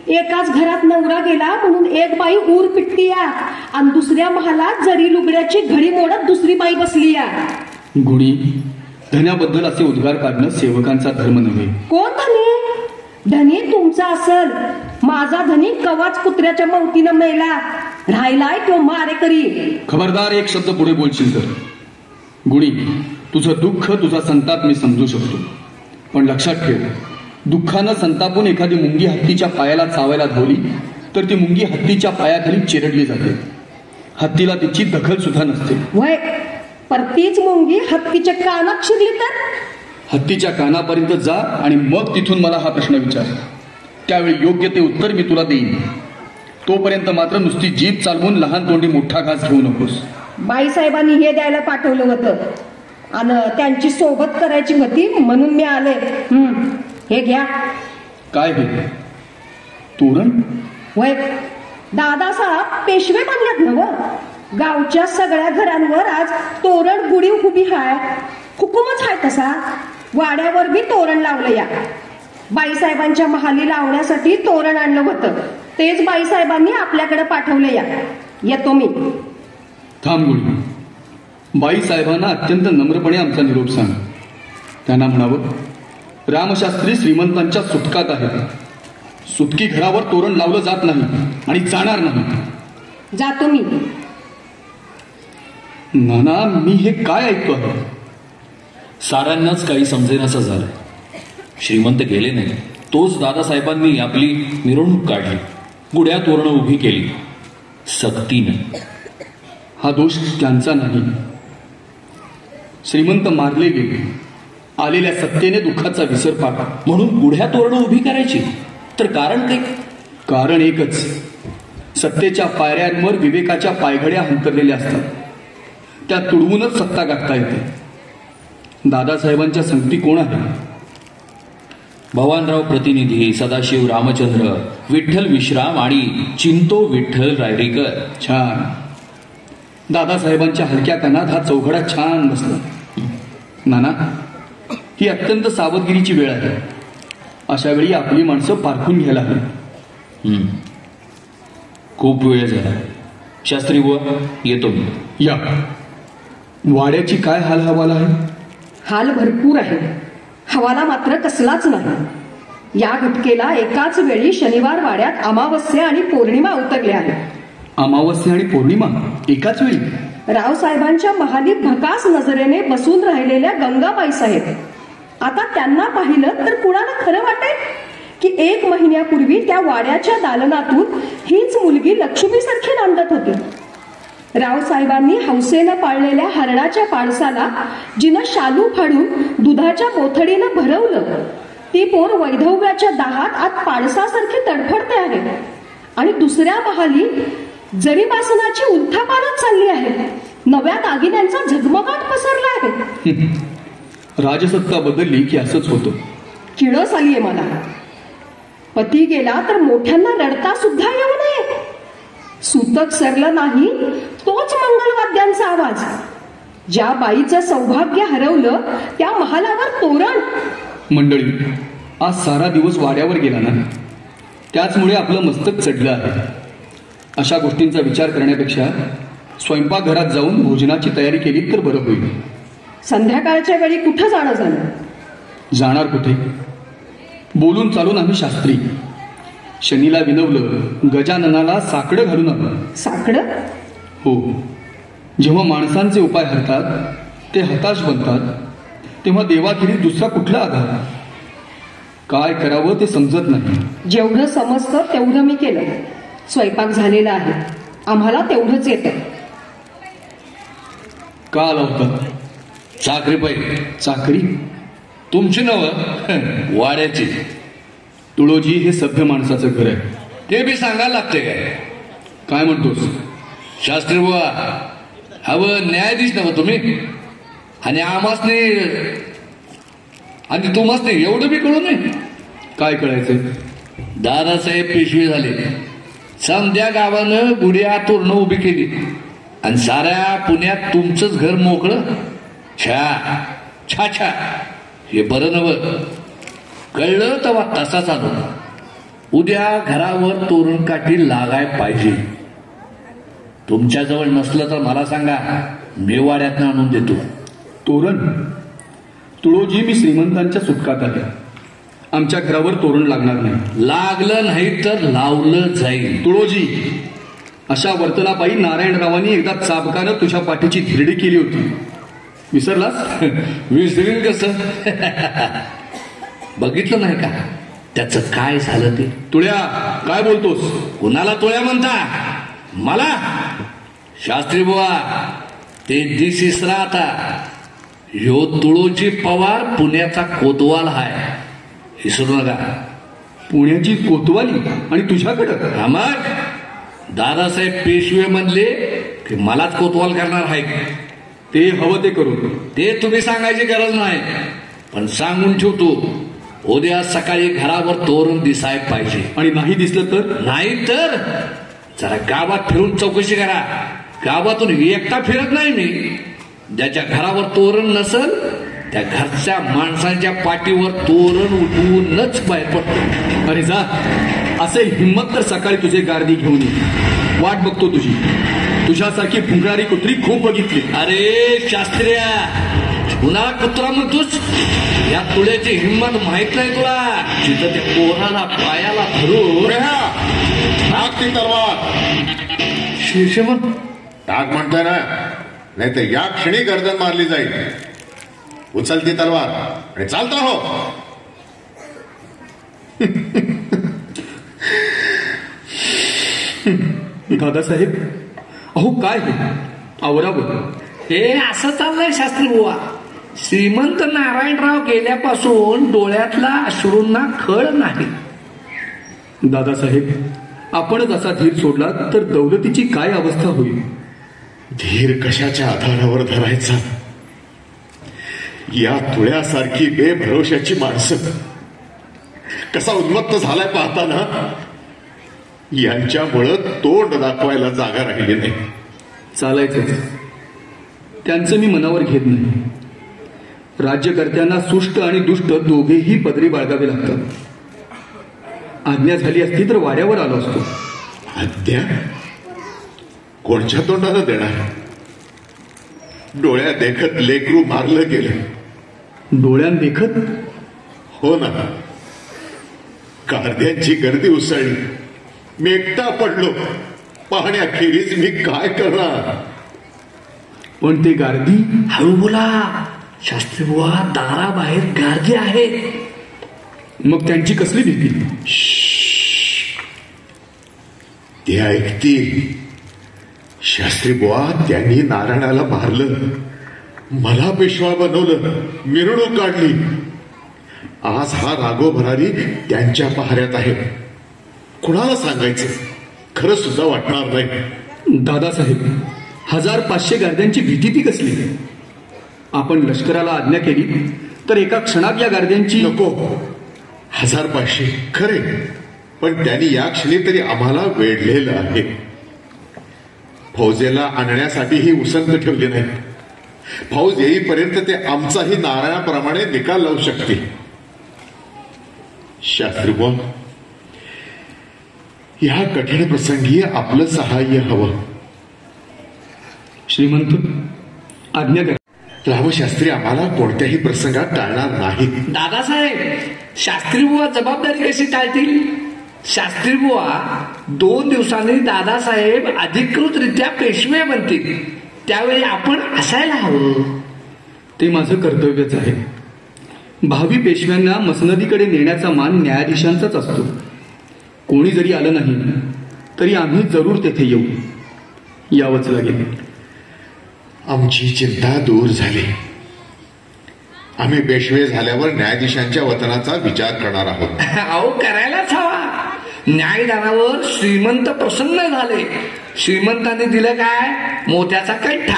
Speaker 1: एकाच घरात नवरा गेला म्हणून एक बाई ऊर पिटती या, आणि दुसऱ्या महालात जरी लुगड्याची घडी मोडत दुसरी बाई बसली या.
Speaker 5: गुणी, धन्याबद्दल असे उद्गार काढणं सेवकांचा धर्म नव्हे.
Speaker 1: कोण धनी? धनी तुमचा असल. माझा धनी कवाच कुत्र्याच्या मौतीनं मेला. राहिलाय तो मारेकरी.
Speaker 5: खबरदार, एक शब्द पुढे बोलशील तर. गुणी, तुझं दुःख, तुझा संताप मी समजू शकतो, पण लक्षात ठेव, दुःखानं संतापून एखादी मुंगी हत्तीच्या पायाला चावायला धावली तर ती मुंगी हत्तीच्या पायाखाली चिरडली जाते. हत्तीला तिची दखल सुद्धा नसते.
Speaker 1: वय, परतीच मुंगी हत्तीच्या कानात शिरली तर?
Speaker 5: हत्तीच्या कानापर्यंत जा आणि मग तिथून मला हा प्रश्न विचार. त्यावेळी योग्य ते उत्तर मी तुला देईन. तोपर्यंत मात्र नुसती जीभ चालवून लहान तोंडी मोठा घास घेऊ नकोस.
Speaker 1: बाईसाहेबांनी हे द्यायला पाठवलं होतं आणि त्यांची सोबत करायची होती म्हणून मी आले. हे घ्या.
Speaker 5: काय हे? तोरण?
Speaker 1: वय, दादासाहेब पेशवे बनल्यात नव. गावच्या सगळ्या घरांवर आज तोरण गुढी उभी हाय. हुकुमच हाय तसा. वाड्यावर बी तोरण लावलं या. बाईसाहेबांच्या महाली लावण्यासाठी तोरण आणलं होतं. तेच बाईसाहेबांनी आपल्याकडे पाठवलं या. येतो मी.
Speaker 5: थांब गुणी. बाईसाहेबांना अत्यंत नम्रपणे आमचा निरोप सांग. त्यांना म्हणावं, रामशास्त्री श्रीमंतांच्या सुटकात आहेत. सुटकी घरावर तोरण लावलं जात नाही आणि जाणार नाही.
Speaker 1: जातो मी.
Speaker 5: नाना, मी हे काय ऐकतो आहे?
Speaker 8: साऱ्यांनाच काही समजेनाचं झालं. श्रीमंत गेले नाही, तोच दादासाहेबांनी आपली मिरवणूक काढली, गुड्या तोरणं उभी केली सक्तीनं.
Speaker 5: हा दोष त्यांचा नाही. श्रीमंत मारले गेले. आलेल्या सत्तेने दुःखाचा विसर पाडा
Speaker 8: म्हणून गुढ्या तोरणं उभी करायची. तर कारण काय?
Speaker 5: कारण एकच, सत्तेच्या पायऱ्यांवर विवेकाच्या पायघड्या अंतरलेल्या असतात. त्या तुडवूनच सत्ता गाठता येते. दादासाहेबांच्या संगती कोण आहे?
Speaker 8: भवानराव प्रतिनिधी, सदाशिव रामचंद्र, विठ्ठल विश्राम आणि चिंतो विठ्ठल रायरीकर.
Speaker 5: छान. दादासाहेबांच्या हलक्या कानात हा चौघडा छान बसला. नाना, ही अत्यंत सावधगिरीची वेळ आहे. अशा वेळी आपली माणसं पारखून घ्यायला हवी.
Speaker 8: खूप वेळ झाला. शास्त्री बुवा, येतो मी.
Speaker 5: या. वाड्याची काय हाल हवाला आहे?
Speaker 1: हाल भरपूर आहे. हवाला मात्र कसलाच नाही. या घटकेला एकाच वेळी शनिवार वाड्यात अमावस्या आणि पौर्णिमा उतरल्या आहेत.
Speaker 5: अमावस्या आणि पौर्णिमा एकाच वेळी?
Speaker 1: रावसाहेबांच्या महाली भकास नजरेने बसून राहिलेल्या गंगाबाई साहेब. आता त्यांना पाहिलं तर कुणाला खरं वाटेल की 1 महिन्यापूर्वी त्या वाड्याच्या दालनातून हीच मुलगी लक्ष्मीसारखी नांदत होती. रावसाहेबांनी हौसेनं पाळलेल्या हरणाच्या पाडसाला जिनं शालू फाडून दुधाच्या कोथडीनं भरवलं, ती पोर वैधव्याच्या दाहात आत पाडसासारखी तडफडते आहे. आणि दुसऱ्या महाली जरीबासनाची उलथापालथ चालली आहे. नव्या दागिन्यांचा झगमगाट पसरला आहे.
Speaker 5: राजसत्ता बदलली की असंच होतं.
Speaker 1: किळस आलीये मला. पती गेला तर मोठ्यांना रडता सुद्धा येऊ नये. सूतक सरलं नाही तोच मंगलवाद्यांचा आवाज. ज्या बाईचं सौभाग्य हरवलं त्या महालावर तोरण.
Speaker 5: मंडळी, आज सारा दिवस वाड्यावर गेला ना, त्याचमुळे आपलं मस्तक चढलं आहे. अशा गोष्टींचा विचार करण्यापेक्षा स्वयंपाकघरात जाऊन भोजनाची तयारी केली तर बरं होईल.
Speaker 1: संध्याकाळच्या वेळी कुठं जाणं झालं?
Speaker 5: जाणार कुठे? बोलून चालून आम्ही शास्त्री. शनीला विनवलं, गजाननाला साकडं घालून आणलं.
Speaker 1: साकडं?
Speaker 5: हो. जेव्हा माणसांचे उपाय हरतात, ते हताश बनतात, तेव्हा देवाखेरीज दुसरा कुठला आधार? काय करावं ते समजत नाही.
Speaker 1: जेवढं समजतं तेवढं मी केलं. स्वयंपाक झालेला आहे, आम्हाला तेवढंच येतं.
Speaker 5: का आला होता?
Speaker 12: चाकरी पाहिजे.
Speaker 5: चाकरी?
Speaker 12: तुमची नव वाड्याची.
Speaker 5: तुळोजी हे सभ्य माणसाचं घर आहे.
Speaker 12: ते बी सांगायला लागते काय?
Speaker 5: काय म्हणतोस?
Speaker 12: शास्त्री बुवा, हवं न्यायाधीश नव तुम्ही, आणि आमासने आणि तुम्हासने एवढं बी कळू नये.
Speaker 5: काय कळायचं?
Speaker 12: दादासाहेब पेशवे झाले, समध्या गावानं गुढ्या तोरणं उभी केली, आणि साऱ्या पुण्यात तुमचंच घर मोकळं. छा छा छा, हे बरं नव. कळलं तेव्हा तसा चालू. उद्या घरावर तोरण काठी लागाय पाहिजे. तुमच्याजवळ नसलं तर मला सांगा, मी वाड्यातनं आणून देतो.
Speaker 5: तोरण? तुळोजी, मी श्रीमंतांच्या सुटकात आहे. आमच्या घरावर तोरण लागणार नाही.
Speaker 12: लागलं नाही तर लावलं जाईल.
Speaker 5: तुळोजी, अशा वर्तनापायी नारायणरावांनी एकदा चाबकानं तुझ्या पाठीची धिरडी केली होती. विसरलास?
Speaker 12: विसरीन कसं? बघितलं नाही का त्याचं काय झालं ते?
Speaker 5: तुळ्या, काय बोलतोस?
Speaker 12: कुणाला तुळ्या म्हणता? मला? शास्त्री बुवा, ते दिस आता. ह्यो तुळोजी पवार पुण्याचा कोतवाल हाय, विसरू नका.
Speaker 5: पुण्याची कोतवाली? आणि तुझ्याकडं?
Speaker 12: मग दादासाहेब पेशवे म्हणले की मलाच कोतवाल करणार आहे.
Speaker 5: ते हवं ते करू.
Speaker 12: ते तुम्ही सांगायची गरज नाही, पण सांगून ठेवतो, उद्या सकाळी घरावर तोरण दिसाय पाहिजे.
Speaker 5: आणि नाही दिसलं तर?
Speaker 12: नाही तर जरा गावात फिरून चौकशी करा. गावातून एकटा फिरत नाही मी. ज्याच्या घरावर तोरण नसल त्या घरच्या माणसांच्या पाठीवर तोरण उठवूनच बाहेर पडतो.
Speaker 5: अरे जा, असेल हिंमत तर सकाळी तुझे गार्दी घेऊन ये. वाट बघतो तुझी. तुझ्यासारखी फुंकणारी कुत्री खूप बघितली.
Speaker 12: अरे शास्त्र्या, कुणाला कुत्रा म्हणतोस? या तुळ्याची हिंमत माहित नाही तुला? जिथं त्या पोराला पायाला धरून
Speaker 7: टाक ती तलवार.
Speaker 12: शिवशमन
Speaker 7: टाक म्हणतोय ना, नाही तर या क्षणी गर्दन मारली जाईल. उचल ती तलवार आणि चालता हो.
Speaker 5: दादासाहेब, अहो काय हे? आवरावर.
Speaker 9: हे असं चाललंय शास्त्री बुवा. श्रीमंत नारायणराव गेल्यापासून डोळ्यातला अश्रूंना खळ नाही.
Speaker 5: दादासाहेब, आपणच असा धीर सोडला तर दौलतीची काय अवस्था होईल?
Speaker 7: धीर कशाच्या आधारावर धरायचा? या तुळ्यासारखी बेभरोशाची माणसं कसा उन्मत्त झालाय पाहताना. यांच्यामुळं तोंड दाखवायला जागा राहिली नाही.
Speaker 5: चालायचं, त्यांचं मी मनावर घेत नाही. राज्यकर्त्यांना सुष्ट आणि दुष्ट दोघेही पदरी बाळगावे लागतात. आज्ञा झाली असती तर वाड्यावर आलो असतो.
Speaker 7: आज्ञा कोणच्या तोंडाला देणार? डोळ्यात देखत लेकरू मारलं गेलं.
Speaker 5: डोळ्यात देखत?
Speaker 7: हो ना. गारद्यांची गर्दी उसळली, मी एकटा पडलो. पाहण्याखेरीज मी काय करणार?
Speaker 5: पण ते गारदी?
Speaker 9: हळू बोला शास्त्री बुवा, दाराबाहेर गारदी आहे.
Speaker 5: मग त्यांची कसली भीती?
Speaker 7: ते ऐकतील. शास्त्री बुवा, त्यांनी नारायणाला मारलं, मला पेशवा बनवलं, मिरवणूक काढली. आज हा राघव भरारी त्यांच्या पहाऱ्यात आहे. कुणाला सांगायचं? खरं सुद्धा वाटणार नाही.
Speaker 5: दादासाहेब, 1500 गार्द्यांची भीती ती कसली? आपण लष्कराला आज्ञा केली तर एका क्षणात या गार्द्यांची.
Speaker 7: नको, 1500 खरे, पण त्यांनी या क्षणी तरी आम्हाला वेढलेलं आहे. फौजेला आणण्यासाठीही उसंत ठेवले नाही. फौज येईपर्यंत ते आमचाही नारायणाप्रमाणे निकाल लावू शकते. शास्त्रीबुवा, या कठीण प्रसंगी आपलं सहाय्य हवं.
Speaker 5: श्रीमंत, आज्ञा करा.
Speaker 7: रामशास्त्री आम्हाला कोणत्याही प्रसंगात टाळणार नाहीत.
Speaker 9: दादासाहेब, शास्त्री बुवा जबाबदारी कशी टाळतील?
Speaker 12: शास्त्री बुवा 2 दिवसांनी दादासाहेब अधिकृतरित्या पेशवे बनतील, त्यावेळी आपण असायला हवं.
Speaker 5: ते माझं कर्तव्यच आहे. भावी पेशव्यांना मसनदीकडे नेण्याचा मान न्यायाधीशांचाच असतो. कोणी जरी आलं नाही तरी आम्ही जरूर तेथे येऊ, यावंच लागेल.
Speaker 7: आमची चिंता दूर झाली. आम्ही पेशवे झाल्यावर न्यायाधीशांच्या वतनाचा विचार करणार आहोत.
Speaker 12: अहो, करायलाच हवा. न्यायदानावर श्रीमंत प्रसन्न झाले. श्रीमंतांनी दिलं काय? मोत्याचा कंठा.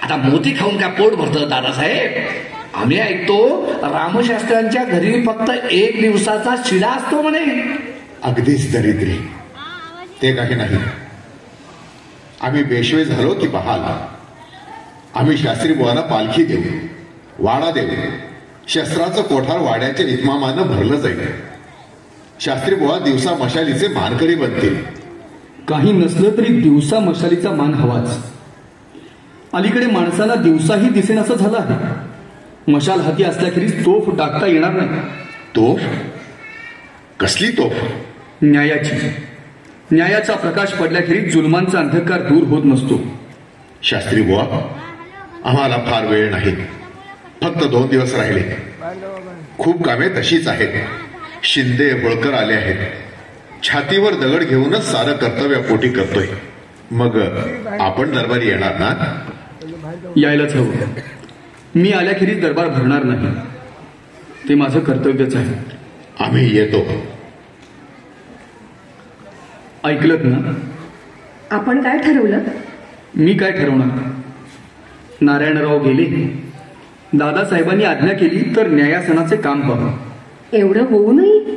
Speaker 12: आता मोती खाऊन काय पोट भरतं दादासाहेब? आम्ही ऐकतो रामशास्त्र्यांच्या घरी फक्त 1 दिवसाचा शिडा असतो म्हणे.
Speaker 7: अगदीच दरिद्री. ते काही नाही. आम्ही पेशवे झालो की बहाल. आम्ही शास्त्री बुवांना पालखी देऊ, वाडा देऊ. शस्त्राचं कोठार वाड्याच्या इतमामानं भरलं जाईल. शास्त्री बुवा दिवसा मशालीचे मानकरी बनतील.
Speaker 5: काही नसलं तरी दिवसा मशालीचा मान हवाच. अलीकडे माणसाला दिवसाही दिसेन असं झालं आहे. मशाल हाती असल्याखेरीज तोफ टाकता येणार नाही.
Speaker 7: तोफ? कसली तोफ?
Speaker 5: न्यायाची. न्यायाचा प्रकाश पडल्याखेरीज जुलमांचा अंधकार दूर होत नसतो.
Speaker 7: शास्त्री बुवा, आम्हाला फार वेळ नाही. फक्त 2 दिवस राहिले. खूप कामे तशीच आहेत. शिंदे होळकर आले आहेत. छातीवर दगड घेऊनच सारं कर्तव्यापोटी करतोय. मग आपण दरबारी येणार ना?
Speaker 5: यायलाच हवं. मी आल्याखेरीज दरबार भरणार नाही. ते माझं कर्तव्यच आहे.
Speaker 7: आम्ही येतो.
Speaker 5: ऐकलत ना?
Speaker 1: आपण काय ठरवलं?
Speaker 5: मी काय ठरवणार? नारायणराव गेले. दादासाहेबांनी आज्ञा केली तर न्यायासनाचे काम पाहू.
Speaker 1: एवढं होऊ नये.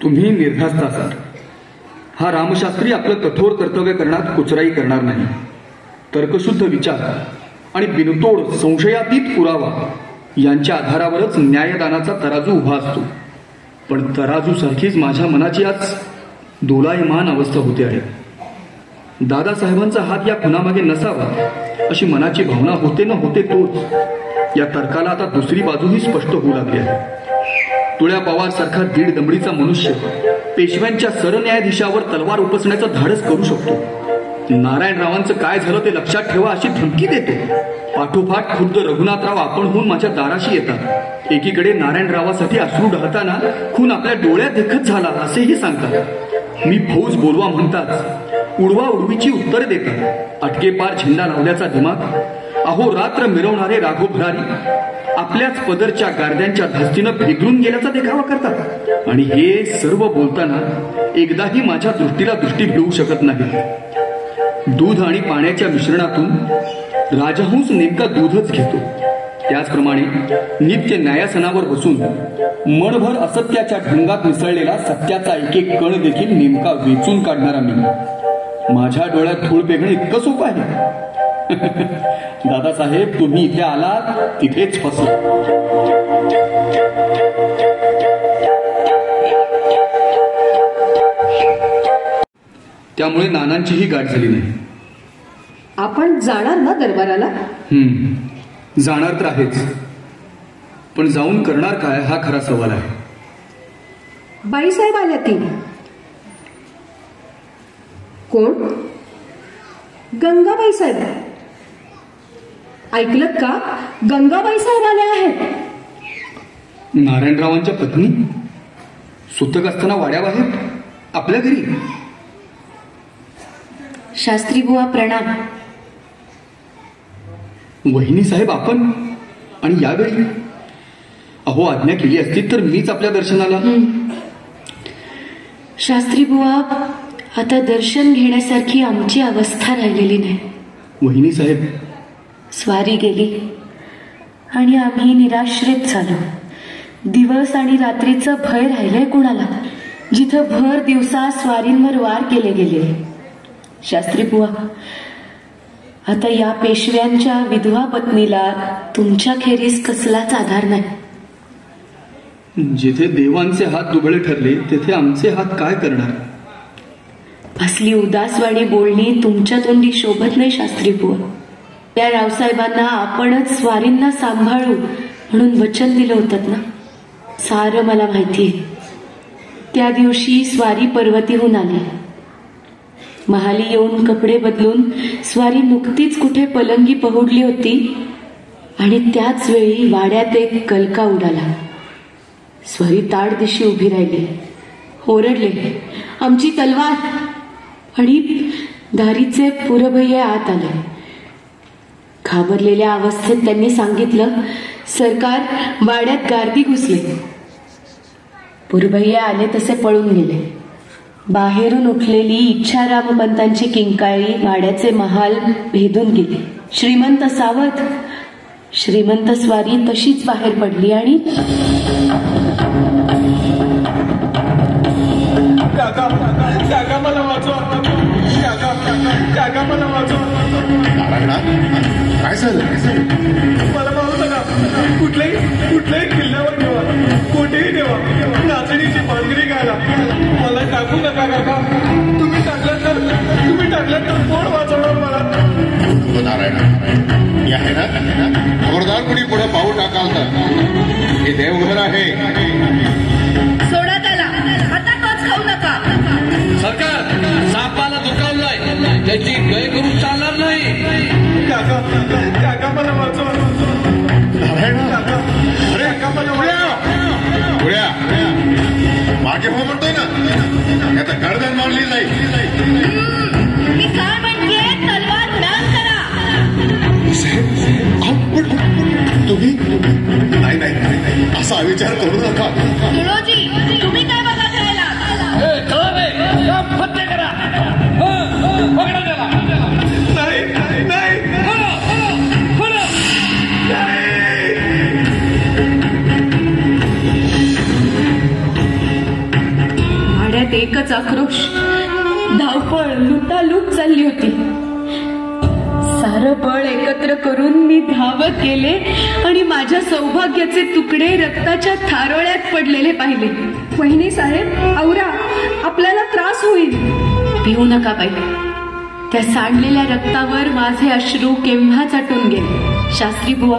Speaker 5: तुम्ही निर्धास्त असाल. हा रामशास्त्री आपलं कठोर कर्तव्य करण्यात कुचराई करणार नाही. तर्कशुद्ध विचार आणि बिनतोड संशयातीत पुरावा यांच्या आधारावरच न्यायदानाचा तराजू उभा असतो. पण तराजू सारखीच माझ्या मनाची आज दोलायमान अवस्था होते आहे. दादासाहेबांचा हात या खुनामागे नसावा अशी मनाची भावना होते न होते तोच. या तर्काला आता दुसरी बाजूही स्पष्ट होऊ लागली आहे. तुळ्या पवार सारखा 1.5 दमडीचा मनुष्य पेशव्यांच्या सरन्यायाधीशावर तलवार उपसण्याचं धाडस करू शकतो. नारायणरावांचं काय झालं ते लक्षात ठेवा अशी धमकी देतो. पाठोपाठ खुद्द रघुनाथराव आपणहून माझ्या दाराशी येतात. एकीकडे नारायणरावासाठी अश्रू ढळताना खून आपल्या डोळ्यात देखत झाला असेही सांगतात. मी फौज बोलवा म्हणताच उडवा उडवीची उत्तर देतात. अटकेपार झेंडा लावल्याचा दिमाग. अहोरात्र मिरवणारे राघव भरारी आपल्याच पदरच्या गारद्यांच्या धास्तीनं भेदरून गेल्याचा देखावा करतात. आणि हे सर्व बोलताना एकदाही माझ्या दृष्टीला दृष्टी भिडवू शकत नाही. दूध आणि पाण्याच्या मिश्रणातून राजहंस नेमका दूधच घेतो. त्याचप्रमाणे नित्य न्यायासनावर बसून मनभर असत्याच्या ढंगात मिसळलेला सत्याचा एक एक कण देखील नेमका वेचून काढणारा मी. माझ्या डोळ्यात धूळ पेगणं इतकं सोपं आहे. दादासाहेब, तुम्ही इथे आलात तिथेच फसला. त्यामुळे नानांचीही गाठ झाली नाही.
Speaker 1: आपण जाणार ना दरबाराला?
Speaker 5: जाणार तर आहेच, पण जाऊन करणार काय हा खरा सवाल आहे.
Speaker 1: बाईसाहेब आल्या ती. कोण? गंगाबाई साहेब. ऐकलत का? गंगाबाई साहेब आल्या आहेत.
Speaker 5: नारायणरावांच्या पत्नी सुतक असताना वाड्याबाहेर आपल्या घरी.
Speaker 10: शास्त्री बुवा प्रणाम.
Speaker 5: वहिनी साहेब आपण? आणि यावेळी? अहो, आज्ञा केली असती तर मीच आपल्या दर्शनाला.
Speaker 10: शास्त्री बुवा, आता दर्शन घेण्यासारखी आमची अवस्था राहिलेली नाही.
Speaker 5: वहिनी साहेब,
Speaker 10: स्वारी गेली आणि आम्ही निराश्रित झालो. दिवस आणि रात्रीचं भय राहिलंय कुणाला, जिथं भर दिवसा स्वारींवर वार केले गेले. शास्त्री बुवा, आता या पेशव्यांच्या विधवा पत्नीला तुमच्या खेरीस कसलाच आधार नाही.
Speaker 5: जिथे देवांचे हात दुबळे ठरले तेथे आमचे हात काय करणार?
Speaker 10: असली उदासवाणी बोलणी तुमच्या तोंडी शोभत नाही शास्त्री बुवा. त्या रावसाहेबांना आपणच स्वारींना सांभाळू म्हणून वचन दिलं होतं ना. सारं मला माहितीये.
Speaker 13: त्या दिवशी स्वारी पर्वतीहून आली. महाली येऊन कपडे बदलून स्वारी नुकतीच कुठे पलंगी पहुडली होती आणि त्याच वेळी वाड्यात एक कलका उडाला. स्वारी ताडदिशी उभी राहिली, ओरडले, आमची तलवार. आणि दारीचे पुरभैये आत आले. घाबरलेल्या अवस्थेत त्यांनी सांगितलं, सरकार, वाड्यात गारदी घुसले. पुरभैये आले तसे पळून गेले. बाहेरून उठलेली इच्छारामपंतांची किंकाळी वाड्याचे महाल भेदून गेली. श्रीमंत सावध, श्रीमंत स्वारी तशीच बाहेर पडली आणि
Speaker 6: काका मला वाचवा, काका मला वाचवा.
Speaker 7: काय झालं?
Speaker 6: मला मारू नका. कुठल्याही किल्ल्यावर ठेवा, कोठेही ठेवा, नाचणीची पानगरी घाला. मला टाकू नका काका. तुम्ही टाकलं तर कोण वाचवणार मला?
Speaker 7: नारायण, मी आहे ना, खबरदार कुणी पुढे पाऊल टाकाल तर. हे देवघर आहे.
Speaker 10: सोडा त्याला, आता तोच खाऊ नका.
Speaker 12: सरकार, सापाला दुखावलंय, त्याची गय करून चालणार नाही.
Speaker 6: काका मला वाचवा.
Speaker 7: अरे पुढ्या मागे हो म्हणतोय ना, आता गर्दन मारली जाईल.
Speaker 10: मी काय म्हणते, तलवार दान करा.
Speaker 7: तुम्ही नाही, असा विचार करू नका.
Speaker 10: तुळोजी, तुम्ही काय बघत राहिला?
Speaker 12: फत्ते करा. पकडा त्याला.
Speaker 13: वाड्यात एकच आक्रोश, धावपळ, लुटालूट चालली होती. सारं बळ एकत्र करून मी धावत गेले आणि माझ्या सौभाग्याचे तुकडे रक्ताच्या थारोळ्यात पडलेले पाहिले.
Speaker 1: वहिनी साहेब, आवरा, आपल्याला त्रास होईल.
Speaker 13: पिऊ नका बाई. त्या सांडलेल्या रक्तावर माझे अश्रू केव्हा चाटून गेले. शास्त्री बुवा,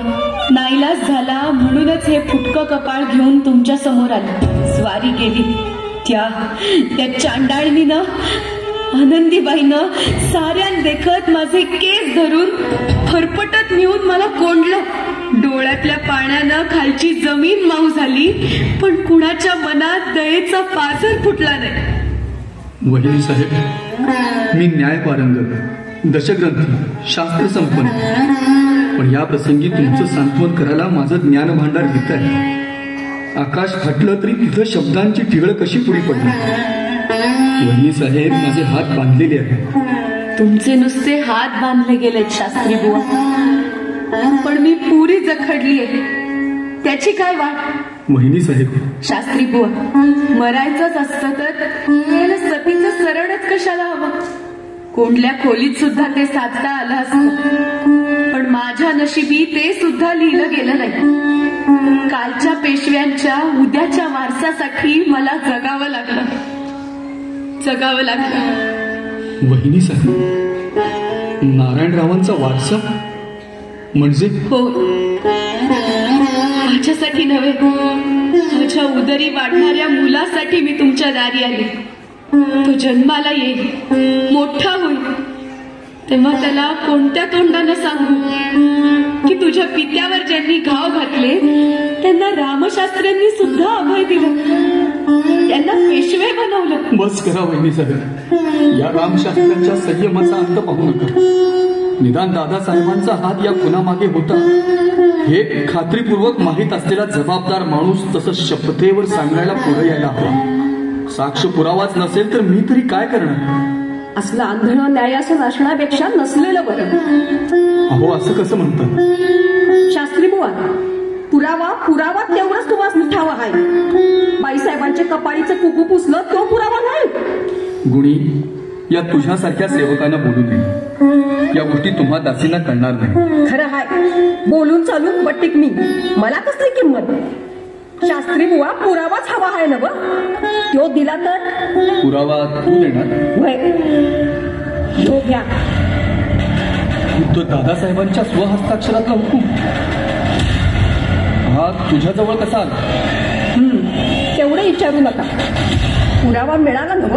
Speaker 13: नाईलाज झाला म्हणूनच हे फुटकं कपाळ घेऊन तुमच्या समोर आले. स्वारी गेली. त्या चांडाळणीनं, आनंदीबाईनं साऱ्यां देखत माझे केस धरून फरफटत नेऊन मला कोंडलं. डोळ्यातल्या पाण्यानं खालची जमीन माऊ झाली, पण कुणाच्या मनात दयेचा पाझर फुटला नाही.
Speaker 5: वहिनी साहेब, मी न्यायपारंगत, दशग्रंथी, शास्त्र संपन्न, पण या प्रसंगी तुमचं सांत्वन करायला माझं ज्ञान भांडार घेत आहे. आकाश फाटलं तरी तिथं शब्दांची ठिगळ कशी पुढे पडली. वहिनी साहेब, माझे हात बांधलेले आहेत.
Speaker 13: तुमचे नुसते हात बांधले गेलेत शास्त्री बुवा, पण मी पुरी जखडलीये. त्याची काय वाट?
Speaker 5: वहिनी साहेब,
Speaker 13: शास्त्री बुवा, मरायचंच असतं तर त्याला सतीचं सरळच कशाला हवं? कोंडल्या खोलीत सुद्धा ते साधता आलं असतं, पण माझ्या नशिबी ते सुद्धा लिहिलं गेलं नाही. कालच्या पेशव्यांच्या उद्याच्या वारसासाठी मला जगावं लागलं.
Speaker 5: वहिनी साहेब, नारायणरावांचा वारसा म्हणजे?
Speaker 13: हो, माझ्यासाठी नव्हे, माझ्या उदरी वाढणाऱ्या मुलासाठी मी तुमच्या दारी आली. तो जन्माला येईल, मोठा होईल, तेव्हा त्याला कोणत्या तोंडानं सांगू की तुझ्या पित्यावर ज्यांनी घाव घातले त्यांना रामशास्त्र्यांनी सुद्धा अभय दिलं, त्यांना पेशवे बनवलं.
Speaker 5: बस करा वहिनी साहेब, या रामशास्त्र्यांच्या संयमाचा अंत पाहू नका. निदान दादासाहेबांचा हात या खुनामागे होता हे खात्रीपूर्वक माहीत असलेला जबाबदार माणूस तसं शपथेवर सांगायला पुढे यायला हवा. साक्ष पुरावाच नसेल तर मी तरी काय करणार?
Speaker 1: असलं आंधळं न्यायाचं असण्यापेक्षा नसलेलं बरं.
Speaker 5: अहो, असं कसं म्हणतात
Speaker 1: शास्त्री बुवा? पुरावा तेवढंच तुम्हाला निठावा आहे. बाईसाहेबांच्या कपाळीचं कुकू पुसलं तो पुरावा नाही.
Speaker 5: गुणी, या तुझ्यासारख्या सेवकांना बोलू नये. या गोष्टी तुम्हा दासींना कळणार नाही.
Speaker 1: खरं आहे, बोलून चालून बट्टिक मी, मला कसली किंमत? शास्त्री बुवा, पुरावाच हवा आहे ना? तो दिला तर
Speaker 5: पुरावा तू देणार?
Speaker 1: हो, घ्या.
Speaker 5: तो दादासाहेबांच्या स्वहस्ताक्षरातला हुकूम हा तुझ्याजवळ कसा आला?
Speaker 1: तेवढं विचारू नका. पुरावा मिळाला ना?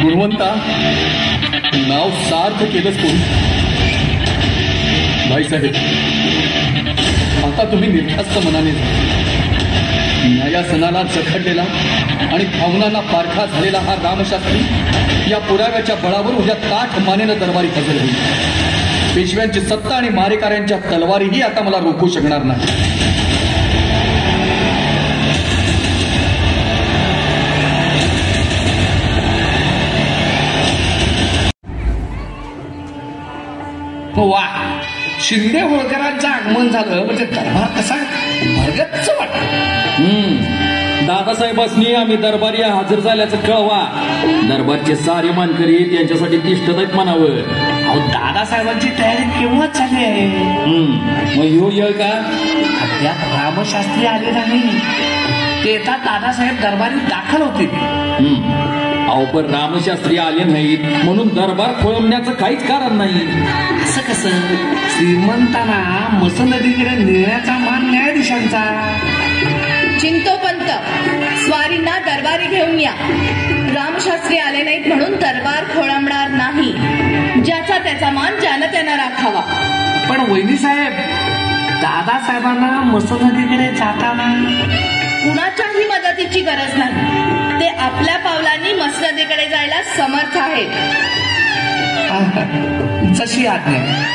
Speaker 5: गुणवंता, नाव सार्थ केलंच कोणी. भाईसाहेब, आता तुम्ही निर्धास्त मनाने न्यायासनाला जखडलेला आणि भावनांना पारखा झालेला हा रामशास्त्री या पुराव्याच्या बळावर उद्या ताठ मानेनं दरबारी हजर होईल. पेशव्यांची सत्ता आणि मारेकऱ्यांच्या तलवारीही आता मला रोखू शकणार नाही.
Speaker 12: वा, शिंदे होळकरांचं आगमन झालं म्हणजे दरबार कसा भरगच्च वाटत.
Speaker 8: दादासाहेबांनी आम्ही दरबारी हजर झाल्याचं कळवा. दरबारचे सारे मानकरी त्यांच्यासाठी तिष्ठत म्हणावं.
Speaker 12: अहो, दादासाहेबांची तयारी केव्हाच झाली आहे.
Speaker 8: मग येऊ का?
Speaker 12: अद्याप रामशास्त्री आले नाही. ते येतात दादासाहेब दरबारीत दाखल होतील.
Speaker 8: अहो, पण रामशास्त्री आले नाहीत म्हणून दरबार खोळंबण्याचं काहीच कारण नाही.
Speaker 12: असं कसं? श्रीमंतांना मसनदीकडे नेण्याचा मान न्यायाधीशांचा.
Speaker 10: चिंतोपंत, स्वारींना दरबारी घेऊन या. रामशास्त्री आले नाहीत म्हणून दरबार खोळंबणार नाही. ज्याचा त्याचा मान ज्यानं त्यानं राखावा.
Speaker 12: पण वहिनी साहेब, दादासाहेबांना मसनदीकडे जाताना
Speaker 10: कुणाच्याही मदतीची गरज नाही. ते आपल्या पावलांनी मसनदीकडे जायला समर्थ आहेत.
Speaker 12: जशी आज्ञा.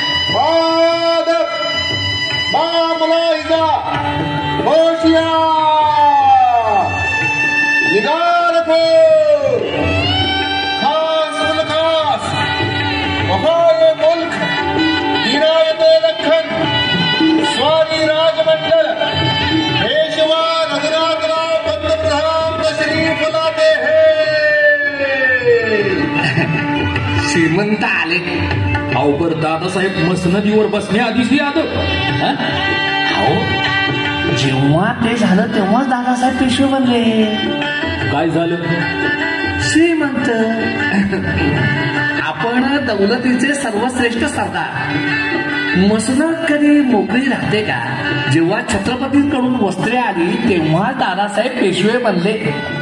Speaker 7: स्वारी राजमंडल पेशवा रघुनाथराव पंतप्रधान तशरीफ लाते
Speaker 12: श्रीमंत आले.
Speaker 8: अवघड दादासाहेब मसनदीवर बसण्याआधीच आलं.
Speaker 12: अहो, जेव्हा ते झालं तेव्हाच दादासाहेब पेशवे बनले.
Speaker 8: काय झालं?
Speaker 12: श्रीमंत. आपण दौलतीचे सर्वश्रेष्ठ सरदार. मसनद कधी मोकळी राहते का? जेव्हा छत्रपतींकडून वस्त्रे आली तेव्हा दादासाहेब पेशवे बनले.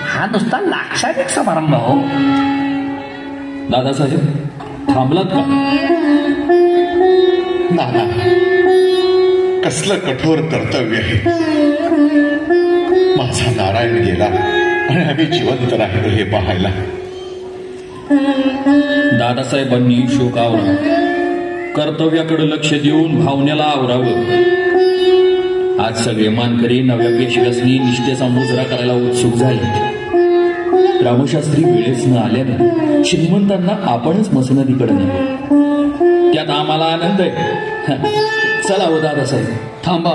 Speaker 12: हा नुसता लाक्षणिक समारंभ हो.
Speaker 8: दादासाहेब थांबलात का?
Speaker 7: नाना, कसलं कठोर कर्तव्य आहे. माझा नारायण गेला आणि आम्ही जिवंत राहिलो हे पाहायला.
Speaker 8: दादासाहेबांनी शोकावला. कर्तव्याकडे लक्ष देऊन भावनेला आवरावं. आज सगळे मानकरी नव्या पेशव्यासनी निष्ठेचा मुजरा करायला उत्सुक झाले. रामशास्त्री वेळेस न आल्यानं श्रीमंतांना आपणच मसनदीकडे नेलं. त्यात आम्हाला आनंद आहे. चला हो दादासाहेब.
Speaker 5: थांबा.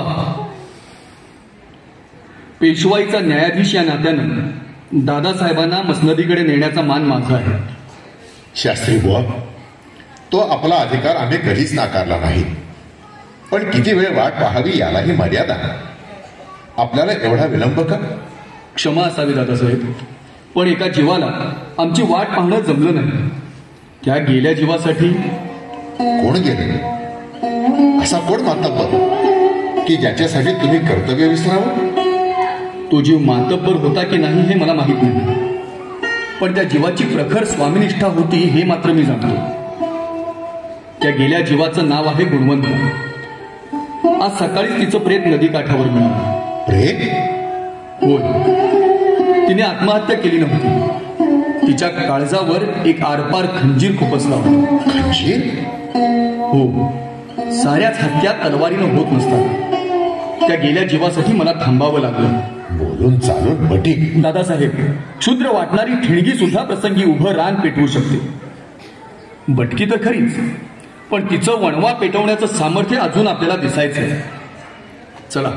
Speaker 5: पेशवाईचा न्यायाधीश या नात्यानं दादासाहेबांना मसनदीकडे नेण्याचा मान माझा आहे.
Speaker 7: शास्त्री बुवा, तो आपला अधिकार आम्ही कधीच नाकारला नाही. पण किती वेळ वाट पाहावी यालाही मर्यादा. आपल्याला एवढा विलंब का?
Speaker 5: क्षमा असावी दादासाहेब, पण एका जीवाला आमची वाट पाहणं जमलं नाही. त्या गेल्या जीवासाठी.
Speaker 7: कोण गेले? असा कोण मातब्बर की ज्याच्यासाठी तुम्ही कर्तव्य विसरावं?
Speaker 5: तो जीव मातब्बर होता की नाही हे मला माहित नाही, पण त्या जीवाची प्रखर स्वामीनिष्ठा होती हे मात्र मी जाणतो. त्या गेल्या जीवाचं नाव आहे गुणवंत. आज सकाळीच तिचं प्रेत नदी काठावर मिळालं.
Speaker 7: प्रेत?
Speaker 5: होय, तिने आत्महत्या केली नव्हती. तिच्या काळजावर एक आरपार खंजीर खुपसला होता.
Speaker 7: खंजीर?
Speaker 5: हो. साऱ्याच हत्या तलवारीनं होत नसतात. त्या गेल्या जीवासाठी मला थांबावं लागलं.
Speaker 7: बोलून चालून बटीक.
Speaker 5: दादासाहेब, क्षुद्र वाटणारी ठिणगी सुद्धा प्रसंगी उभं रान पेटवू शकते. बटकी तर खरीच, पण तिचं वणवा पेटवण्याचं सामर्थ्य अजून आपल्याला दिसायचंय. चला,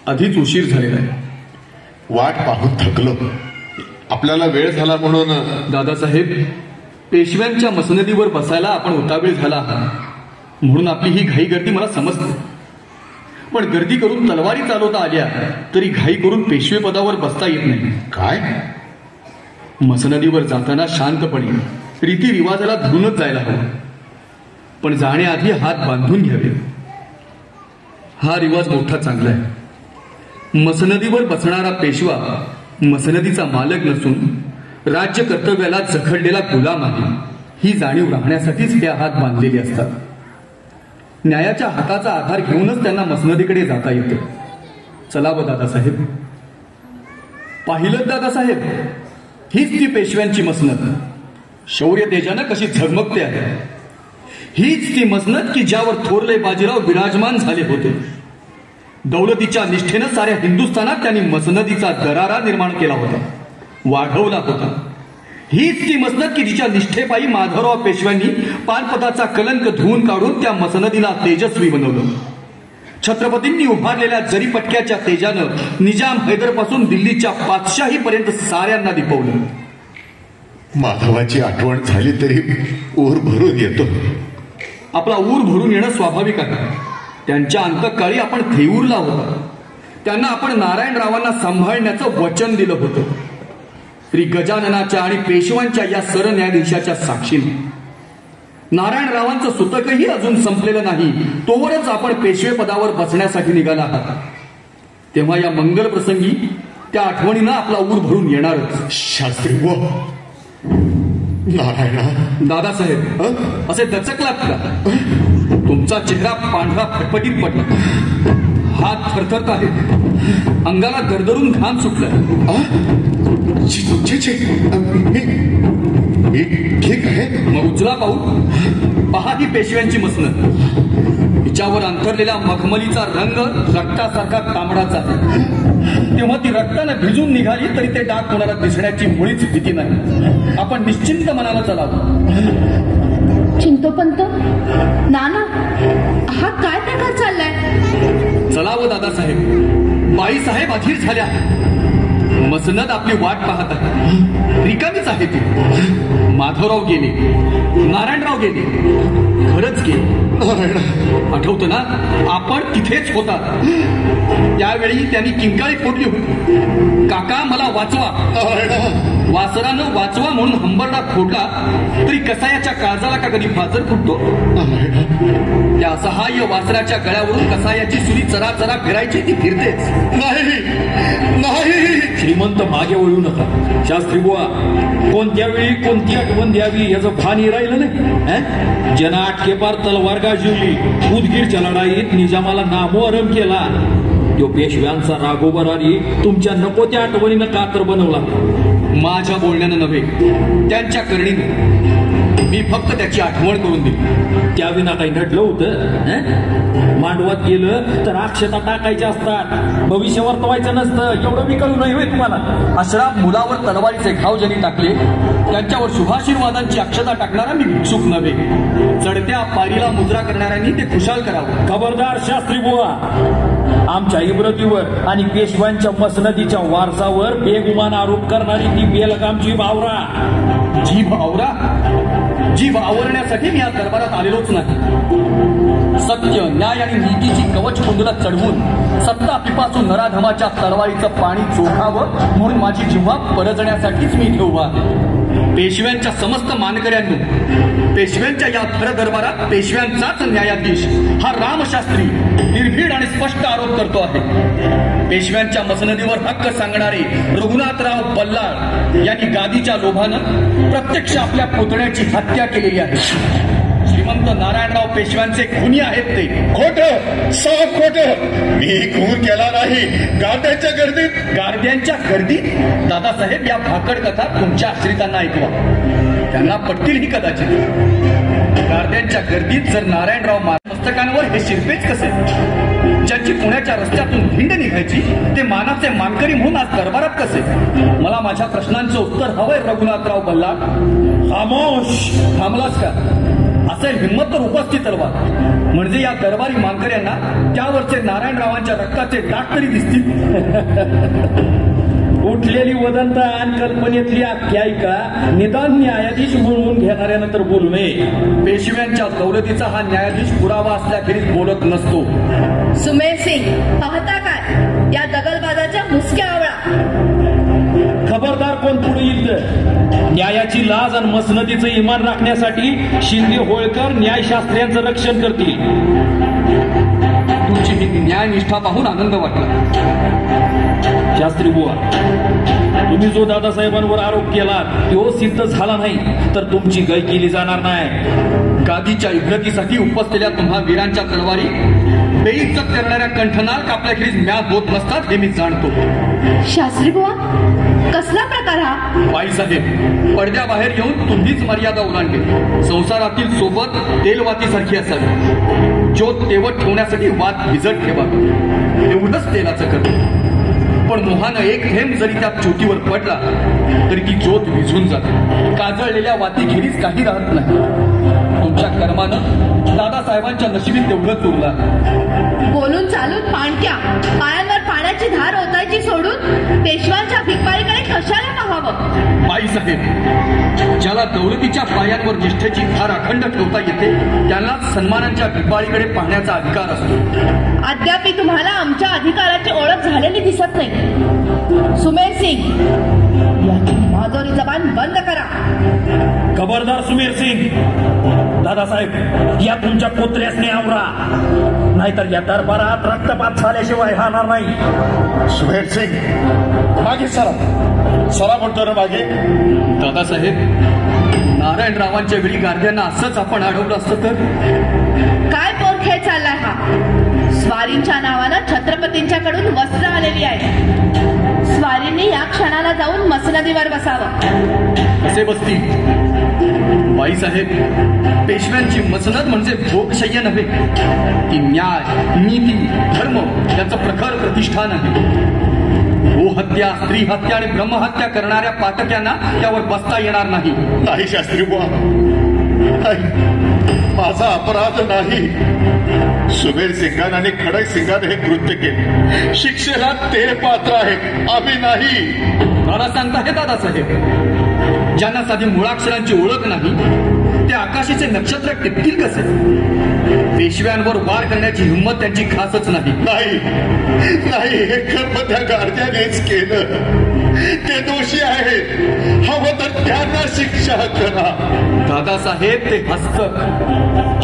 Speaker 5: आधीच उशीर झालेला आहे.
Speaker 7: वाट पाहून थकलो. आपल्याला वेळ झाला म्हणून.
Speaker 5: दादासाहेब, पेशव्यांच्या मसनदीवर बसायला आपण उतावीळ झाला आहात म्हणून आपली ही घाई गर्दी मला समजते. पण गर्दी करून तलवारी चालवता आल्या तरी घाई करून पेशवे पदावर बसता येत नाही.
Speaker 7: काय?
Speaker 5: मसनदीवर जाताना शांतपणे रीतिरिवाजाला धरूनच जायला हवं, पण जाण्याआधी हात बांधून घ्यावे. हा रिवाज मोठा चांगला आहे. मसनदीवर बसणारा पेशवा मसनदीचा मालक नसून राज्य कर्तव्याला जखडलेला गुलाम आहे ही जाणीव राखण्यासाठीच हे हात बांधलेले असतात. न्यायाच्या हाताचा आधार घेऊनच त्यांना मसनदीकडे जाता येतं. चला व दादासाहेब, पाहिलं दादासाहेब, हीच ती पेशव्यांची मसनद. शौर्य तेजानं कशी झगमगते आहे. हीच ती मसनद की ज्यावर थोरले बाजीराव विराजमान झाले होते. दौलतीच्या निष्ठेनं साऱ्या हिंदुस्थानात त्यांनी मसनदीचा दरारा निर्माण केला होता, वाढवला होता. हीच ती मसनद की जिच्या निष्ठेपायी माधवराव पेशव्यांनी पानपताचा कलंक धुवून काढून त्या मसनदीला तेजस्वी बनवलं. छत्रपतींनी उभारलेल्या जरीपटक्याच्या तेजानं निजाम हैदरपासून दिल्लीच्या पातशाहीपर्यंत साऱ्यांना दिपवलं.
Speaker 7: माधवाची आठवण झाली तरी ऊर भरून येतो.
Speaker 5: आपला ऊर भरून येणं स्वाभाविक आहे. त्यांच्या अंतकाळी आपण थेऊरला होता. त्यांना आपण नारायणरावांना सांभाळण्याचं वचन दिलं होतं. श्री गजाननाच्या आणि पेशवांच्या या सरन्यायाधीशाच्या साक्षीने नारायणरावांचं सुतकही अजून संपलेलं नाही तोवरच आपण पेशवे पदावर बसण्यासाठी निघाला आहात. तेव्हा या मंगल प्रसंगी त्या आठवणीनं आपला ऊर भरून येणारच.
Speaker 7: शास्त्री नारायणा.
Speaker 5: दादासाहेब, असे दचकलात का? तुमचा चेहरा पांढरा फटफटीत पडला. हात थरथरत आहे. अंगाला दरदरून घाम सुटला.
Speaker 7: मी ठीक आहे.
Speaker 5: मग उचला पाहू. पहा ही पेशव्यांची मसनद. हिच्यावर अंथरलेला मखमलीचा रंग रक्तासारखा तांबडाचा आहे. तेव्हा ती रक्तानं भिजून निघाली तरी ते डाग कोणाला दिसण्याची मुळीच भीती नाही. आपण निश्चिंत मनाला चलावं.
Speaker 10: चिंतोपंत, नाना, हा काय प्रकार चाललाय?
Speaker 5: चलावं दादासाहेब. बाईसाहेब अधीर झाल्या. मसनद आपली वाट पाहत आहे. रिकामीच आहे ती. माधवराव गेले, नारायणराव गेले, खरंच गेले. आठवतं ना, आपण तिथेच होता. त्यावेळी त्यांनी किंकाळी फोडली होती, काका मला वाचवा. वासरानं वाचवा म्हणून हंबरडा फोडला तरी कसायाच्या काळजाला का कधी फाजर फुटतो? त्या असहाय्य वासराच्या गळ्यावरून कसायाची सुरी चरा चरा फिरायची, ती फिरतेच.
Speaker 4: नाही नाही. श्रीमंत मागे वळू नका. शास्त्री बुवा, कोणत्या वेळी कोणती आठवण द्यावी याचं भानही राहिलं नाही. जना आटकेपार तलवार गाजवली. उदगीरच्या लढाईत निजामाला नामोहरम केला. तो पेशव्यांचा राघोबरारी तुमच्या नको त्या आठवणीनं कातर बनवला.
Speaker 5: माझ्या बोलण्यानं नव्हे, त्यांच्या करणीनं. मी फक्त त्याची आठवण करून दिली.
Speaker 4: त्याविना काही घडलं होतं? मांडवात गेलं तर अक्षता टाकायच्या असतात, भविष्य वर्तवायचं नसतं. एवढं मी कळू नाही तुम्हाला?
Speaker 5: अशराफ मुलावर तलवारीचे घाव ज्यांनी टाकले त्यांच्यावर शुभाशीर्वादांची अक्षता टाकणारा मी भिक्षुक नव्हे. चढत्या पारीला मुद्रा करणाऱ्यांनी ते खुशाल करावं.
Speaker 4: खबरदार शास्त्री बुवा, आमच्या इब्रतीवर आणि पेशव्यांच्या मसनदीच्या वारसावर बेगुमान आरोप करणारी ती बेलगामची भावरा.
Speaker 5: जीभ आवरा? जीभ आवरण्यासाठी मी या दरबारात आलेलोच नाही. सत्य, न्याय आणि नीतीची कवच कुंडला चढवून सत्ता पिपासून नराधमाच्या तलवारीचं पाणी चोखावं म्हणून माझी जिव्हा परजण्यासाठीच मी ठेववा. पेशव्यांच्या समस्त मानकऱ्यांनी पेशव्यांच्या या थर दरबारात पेशव्यांचाच न्यायाधीश हा रामशास्त्री निर्भीड आणि स्पष्ट आरोप करतो आहे. पेशव्यांच्या मसनदीवर हक्क सांगणारे रघुनाथराव बल्लाळ यांनी गादीच्या लोभानं प्रत्यक्ष आपल्या पुतण्याची हत्या केलेली आहे. श्रीमंत नारायणराव पेशव्यांचे खुनी आहेत ते.
Speaker 7: खोटं, साफ खोटं. मी खून केला नाही. गार्द्यांच्या गर्दीत.
Speaker 5: गार्द्यांच्या गर्दीत? दादासाहेब, या भाकड कथा तुमच्या आश्रितांना ऐकवा. त्यांना पटतीलही कदाचित. गार्द्यांच्या गर्दीत जर नारायणराव मस्तकांवर हे शिरपेच कसे ज्यांची पुण्याच्या रस्त्यातून भिंड निघायची ते मानाचे मानकरी म्हणून आज दरबारात कसे? मला माझ्या प्रश्नांचं उत्तर हवंय रघुनाथराव बल्लाळ. खामोश. थांबलास का? असेल हिंमत तर उपस्थित तलवार, म्हणजे या दरबारी मानकऱ्यांना त्यावरचे नारायणरावांच्या रक्ताचे डाग तरी दिसतील.
Speaker 4: उठलेली वदंत आणि कल्पनेतली आख्यायिका निदान न्यायाधीश म्हणून घेणाऱ्यानंतर बोलू नये.
Speaker 5: पेशव्यांच्या दौलतीचा हा न्यायाधीश पुरावा असल्याखेरीज बोलत नसतो.
Speaker 10: सुमेर सिंग, पाहता काय या दगलबाजाच्या मुसक्या आवळा?
Speaker 4: खबरदार कोण पुढे येईल. न्यायाची लाज आणि मसनदीचं इमान राखण्यासाठी शिंदे होळकर न्यायशास्त्र्यांचं रक्षण करतील.
Speaker 5: तुमची तुमची न्यायनिष्ठा पाहून आनंद वाटला.
Speaker 4: शास्त्री बुवा, तुम्ही जो दादासाहेबांवर आरोप केला तो सिद्ध झाला नाही तर तुमची गय केली जाणार नाही.
Speaker 5: गादीच्या इब्रतीसाठी उपसलेल्या तुम्हा वीरांच्या तलवारी बेइज्जत करणाऱ्या कंठनार कापल्याखेरीज म्याद होत नसतात हे मी जाणतो.
Speaker 10: शास्त्री बुवा, कसला प्रकार हा?
Speaker 5: बाईसाहेब, पडद्याबाहेर येऊन तुम्हीच मर्यादा ओलांडली. संसारातील सोबत तेलवातीसारखी असावी. ज्योत तेवत ठेवण्यासाठी वात भिजत ठेवा, एवढंच तेलाचं कर्म. पण मोहानं एक थेंब जरी त्या ज्योतीवर पडला तरी ती ज्योत विझून जाते. काजळलेल्या वातीखेरीज काही राहत नाही. तुमच्या कर्मानं दादासाहेबांच्या नशिबीत तेवढंच उरलं.
Speaker 10: बोलून चालून पाणक्या पायांवर पाण्याची धार ओतायची सोडून पेशवांच्या भिकबाळीकडे कशाला पाहावं?
Speaker 5: बाईसाहेब, ज्याला दौलतीच्या पायांवर निष्ठेची धार अखंड ठेवता येते त्यांनाच सन्मानांच्या भिकबाळीकडे पाहण्याचा अधिकार असतो.
Speaker 10: अद्याप तुम्हाला आमच्या अधिकाराची ओळख झालेली दिसत नाही. सुमेर सिंग, याची माजोरी जबान बंद करा.
Speaker 4: खबरदार सुमेर सिंग. दादासाहेब, या तुमच्या पुत्र्यासने आवरा, नाहीतर या दरबारात रक्तपात झाल्याशिवाय राहणार नाही.
Speaker 7: सुमेर सिंग, मागे सरा म्हणतो ना मागे.
Speaker 5: दादासाहेब, नारायणरावांच्या वेळी गारद्यांना असंच आपण अडवलं असतं तर?
Speaker 10: काय पोरखेळ चाललाय हा? स्वारींच्या नावानं छत्रपतींच्याकडून वस्त्र आलेली आहे. स्वारींनी या क्षणाला जाऊन मसनदीवर बसावं.
Speaker 5: कसे बसतील? बाईसाहेब, पेशव्यांची मसनद म्हणजे भोगशय्या नव्हे, ती न्याय, नीती, धर्म याचं प्रखर प्रतिष्ठान आहे. गोहत्या, स्त्री हत्या आणि ब्रह्महत्या करणाऱ्या पातक्यांना त्यावर बसता येणार नाही.
Speaker 7: नाही शास्त्री बुवा, माझा अपराध नाही. सुमेर सिंगान आणि खडक सिंगाने हे कृत्य केले. शिक्षेला ते पात्र आहेत, आम्ही नाही.
Speaker 5: मला सांगता हे दादासाहेब, ज्यांना साधी मुळाक्षरांची ओळख नाही ते आकाशाचे नक्षत्र टिपतील कसे? पेशव्यांवर वार करण्याची हिंमत त्यांची खासच नाही.
Speaker 7: नाही, हे कर्म त्या गारद्यानेच केलं. ते दोषी आहेत, हवं तर त्यांना शिक्षा करा.
Speaker 5: दादासाहेब, ते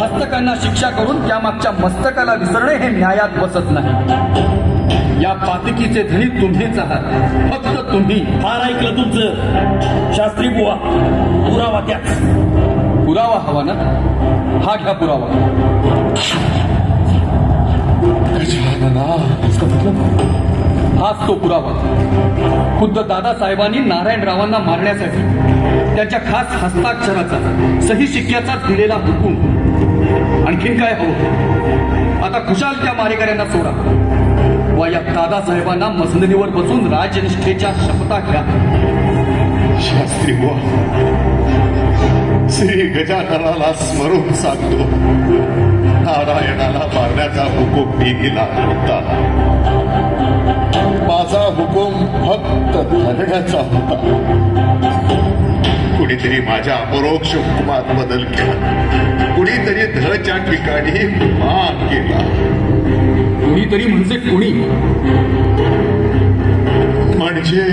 Speaker 5: हस्तकांना शिक्षा करून त्यामागच्या मस्तकाला विसरणे हे न्यायात बसत नाही. या पातकीचे धनी तुम्हीच आहात, फक्त तुम्ही.
Speaker 4: फार ऐकलं तुमचं शास्त्री बुवा. पुरावा त्याच.
Speaker 5: पुरावा हवा ना? हा घ्या पुरावा. हाच तो पुरावा. खुद्द दादासाहेबांनी नारायणरावांना मारण्यासाठी त्यांच्या खास हस्ताक्षराचा, सही शिक्क्याचा दिलेला हुकूम. आणखीन काय हवं? आता खुशाल त्या मारेकऱ्यांना सोडा व या दादासाहेबांना मसनदीवर बसून राजनिष्ठेच्या शपथा घ्या.
Speaker 7: शास्त्री बुवा, श्री गजाननाला स्मरून सांगतो, नारायणाला मारण्याचा हुकूम मी दिला होता. माझा हुकूम फक्त धरण्याचा होता. कुणीतरी माझ्या अपरोक्ष हुकुमात बदल केला. कुणीतरी धच्या ठिकाणी मान केला.
Speaker 5: कुणीतरी म्हणजे कुणी?
Speaker 7: म्हणजे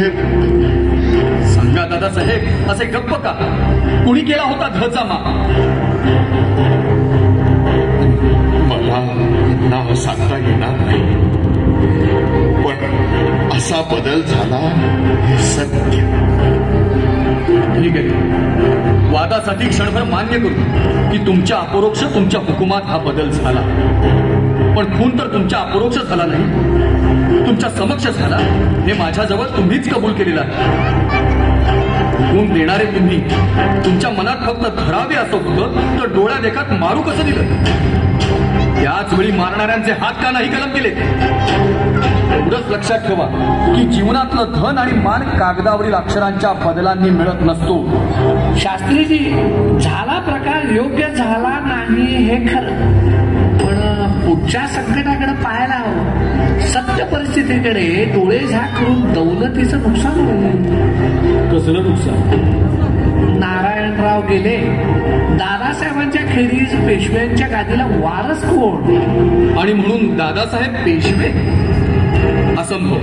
Speaker 5: सांगा दादासाहेब, असे गप्प का? कुणी केला होता धचा मान?
Speaker 7: मला नाव सांगता येणार नाही, पण असा बदल झाला हे सत्य.
Speaker 5: ठीक आहे, वादासाठी क्षणभर मान्य करू की तुमच्या अपरोक्ष तुमच्या हुकुमात हा बदल झाला. पण खून तर तुमच्या अपरोक्ष झाला नाही, तुमच्या समक्ष झाला. हे माझ्याजवळ तुम्हीच कबूल केलेलं आहे. खून देणारे तुम्ही तुमच्या मनात फक्त धरावे असं होतं तर डोळ्या देखत मारू कसं दिलं? त्याच वेळी मारणाऱ्यांचे हात का नाही कलम केले? एवढंच लक्षात ठेवा की जीवनातलं धन आणि मान कागदावरील अक्षरांच्या बदलांनी मिळत नसतो.
Speaker 9: शास्त्रीजी, झाला प्रकार योग्य झाला नाही हे खरं, पण पुढच्या संकटाकडे पाहायला हवं. सत्य परिस्थितीकडे डोळे झाक करून दौलतीचं नुकसान होईल.
Speaker 4: कसलं नुकसान?
Speaker 9: नारायणराव गेले, दादासाहेबांच्या खेरीज पेशव्यांच्या गादीला वारस कोण?
Speaker 5: आणि म्हणून दादासाहेब पेशवे? असंभव.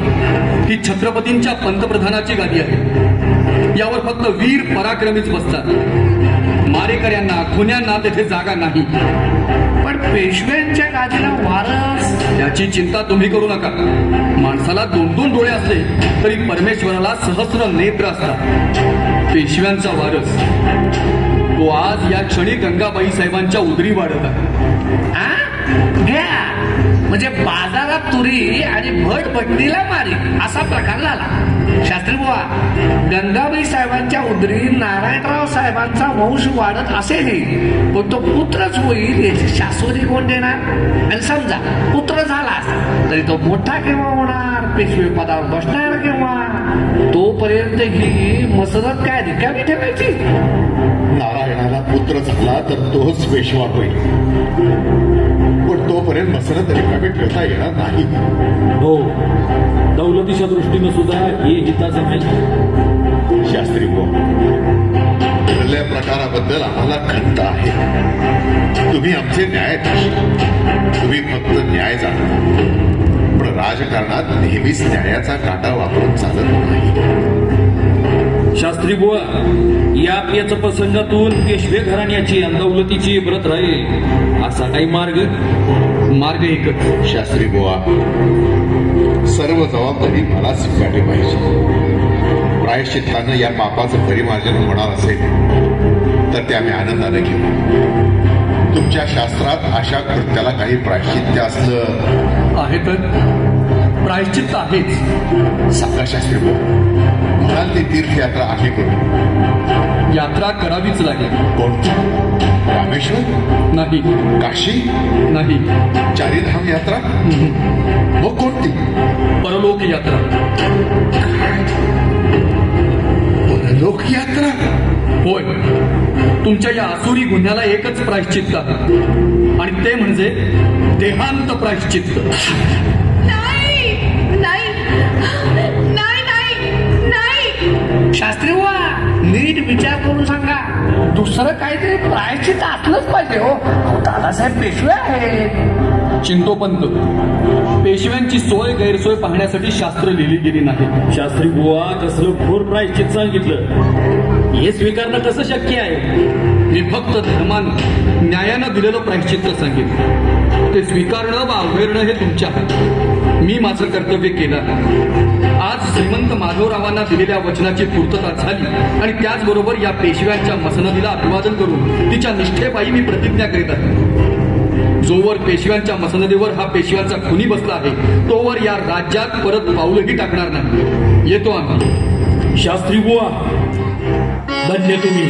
Speaker 5: ही छत्रपतींच्या पंतप्रधानाची गादी आहे. यावर फक्त वीर पराक्रमीच बसतात. मारेकऱ्यांना खुन्यांना तेथे जागा नाही.
Speaker 9: पण पेशव्यांच्या गादीला वारस,
Speaker 5: याची चिंता तुम्ही करू नका. माणसाला 2-2 डोळे असले तरी परमेश्वराला सहस्र नेत्र असतात. पेशव्यांचा वारस तो आज या क्षणी गंगाबाई साहेबांच्या उदरी वाढत आहे.
Speaker 9: म्हणजे बाजारात तुरी आणि भट भटणीला मारी असा प्रकार झाला. शास्त्री बुवा, गंगाबाई साहेबांच्या उदरी नारायणराव साहेबांचा वंश वाढत असेलही, पण तो पुत्रच होईल याची शाश्वती कोण देणार? आणि समजा पुत्र झालाच तरी तो मोठा केव्हा होणार, पेशवे पदावर बसणार केव्हा? तोपर्यंत ही मसरत काय रिकामी ठेवायची?
Speaker 7: नारायणाला पुत्र झाला तर तोच पेशवा होईल, पण तोपर्यंत मसरत रिकामी ठेवता येणार नाही.
Speaker 8: हो, दौलतीच्या दृष्टीनं सुद्धा हे हिताचं नाही.
Speaker 7: शास्त्री बुवा, ठरल्या प्रकाराबद्दल आम्हाला खंत आहे. तुम्ही आमचे न्यायाधीश, तुम्ही फक्त न्याय जाणा. पण राजकारणात नेहमीच न्यायाचा काटा वापरून चालत नाही.
Speaker 8: शास्त्री बुवा, या प्याच प्रसंगातून पेशवे घराण्याची आणि दौलतीची व्रत राहील असा काही मार्ग एकच.
Speaker 7: शास्त्री बुवा, सर्व जबाबदारी मला स्वीकारली पाहिजे. प्रायश्चित्तानं या पापाचं परिमार्जन होणार असेल तर ते आम्ही आनंदाने घेऊ. तुमच्या शास्त्रात अशा कृत्याला काही प्रायश्चित्य असलं
Speaker 5: आहे तर प्रायश्चित्त आहेच.
Speaker 7: सांगा शास्त्री बुवा, म्हणाल ती तीर्थयात्रा आहे करू?
Speaker 5: यात्रा करावीच लागेल.
Speaker 7: कोणती? रामेश्वर
Speaker 5: नाही,
Speaker 7: काशी
Speaker 5: नाही,
Speaker 7: चारीधाम यात्रा? मग कोणती?
Speaker 5: परलोक यात्रा.
Speaker 7: परलोक यात्रा?
Speaker 5: होय, तुमच्या या आसुरी गुन्ह्याला एकच प्रायश्चित्त आहे आणि ते म्हणजे देहांत प्रायश्चित्त.
Speaker 9: शास्त्री बुवा, नीट विचार करून सांगा. दुसरं काहीतरी प्रायश्चित्त असलंच पाहिजे. हो, दादासाहेब पेशवे आहेत.
Speaker 5: चिंतोपंत, पेशव्यांची सोय गैरसोय पाहण्यासाठी शास्त्र लिहिली गेली नाही.
Speaker 8: शास्त्री बुवा, कसलं घोर प्रायश्चित सांगितलं, हे स्वीकारणं कसं शक्य आहे?
Speaker 5: मी फक्त धर्मानं न्यायानं दिलेलं प्रायश्चित्त सांगितलं. ते स्वीकारणं वा अवहेरणं हे तुमच्या हातात. मी माझं कर्तव्य केलं. आज श्रीमंत माधवरावांना दिलेल्या वचनाची पूर्तता झाली आणि त्याचबरोबर या पेशव्यांच्या मसनदीला अभिवादन करून तिच्या निष्ठेपायी मी प्रतिज्ञा करीत आहे. जोवर पेशव्यांच्या मसनदीवर हा पेशव्यांचा खुनी बसला आहे तोवर या राज्यात परत पाऊलही टाकणार नाही. येतो आम्ही.
Speaker 8: शास्त्री बुवा, धन्य तुम्ही.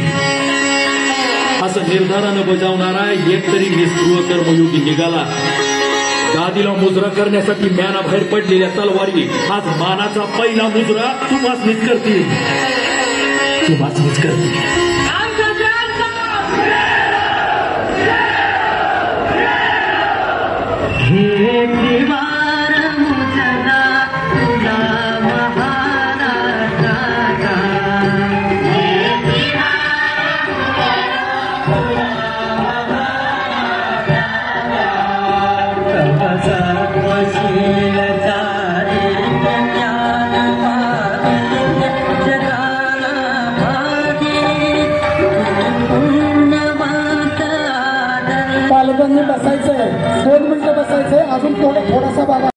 Speaker 8: असं निर्धारानं बजावणारा एक तरी निस्पृह कर्मयोगी निघाला. गादीला मुजरा करण्यासाठी म्यानाबाहेर पडलेल्या तलवारी आज मानाचा पहिला मुजरा तुम्हासनीच करतील.
Speaker 14: पालकांनी बसायचंय, 2 मिनिटं बसायचंय. अजून थोडासा भाग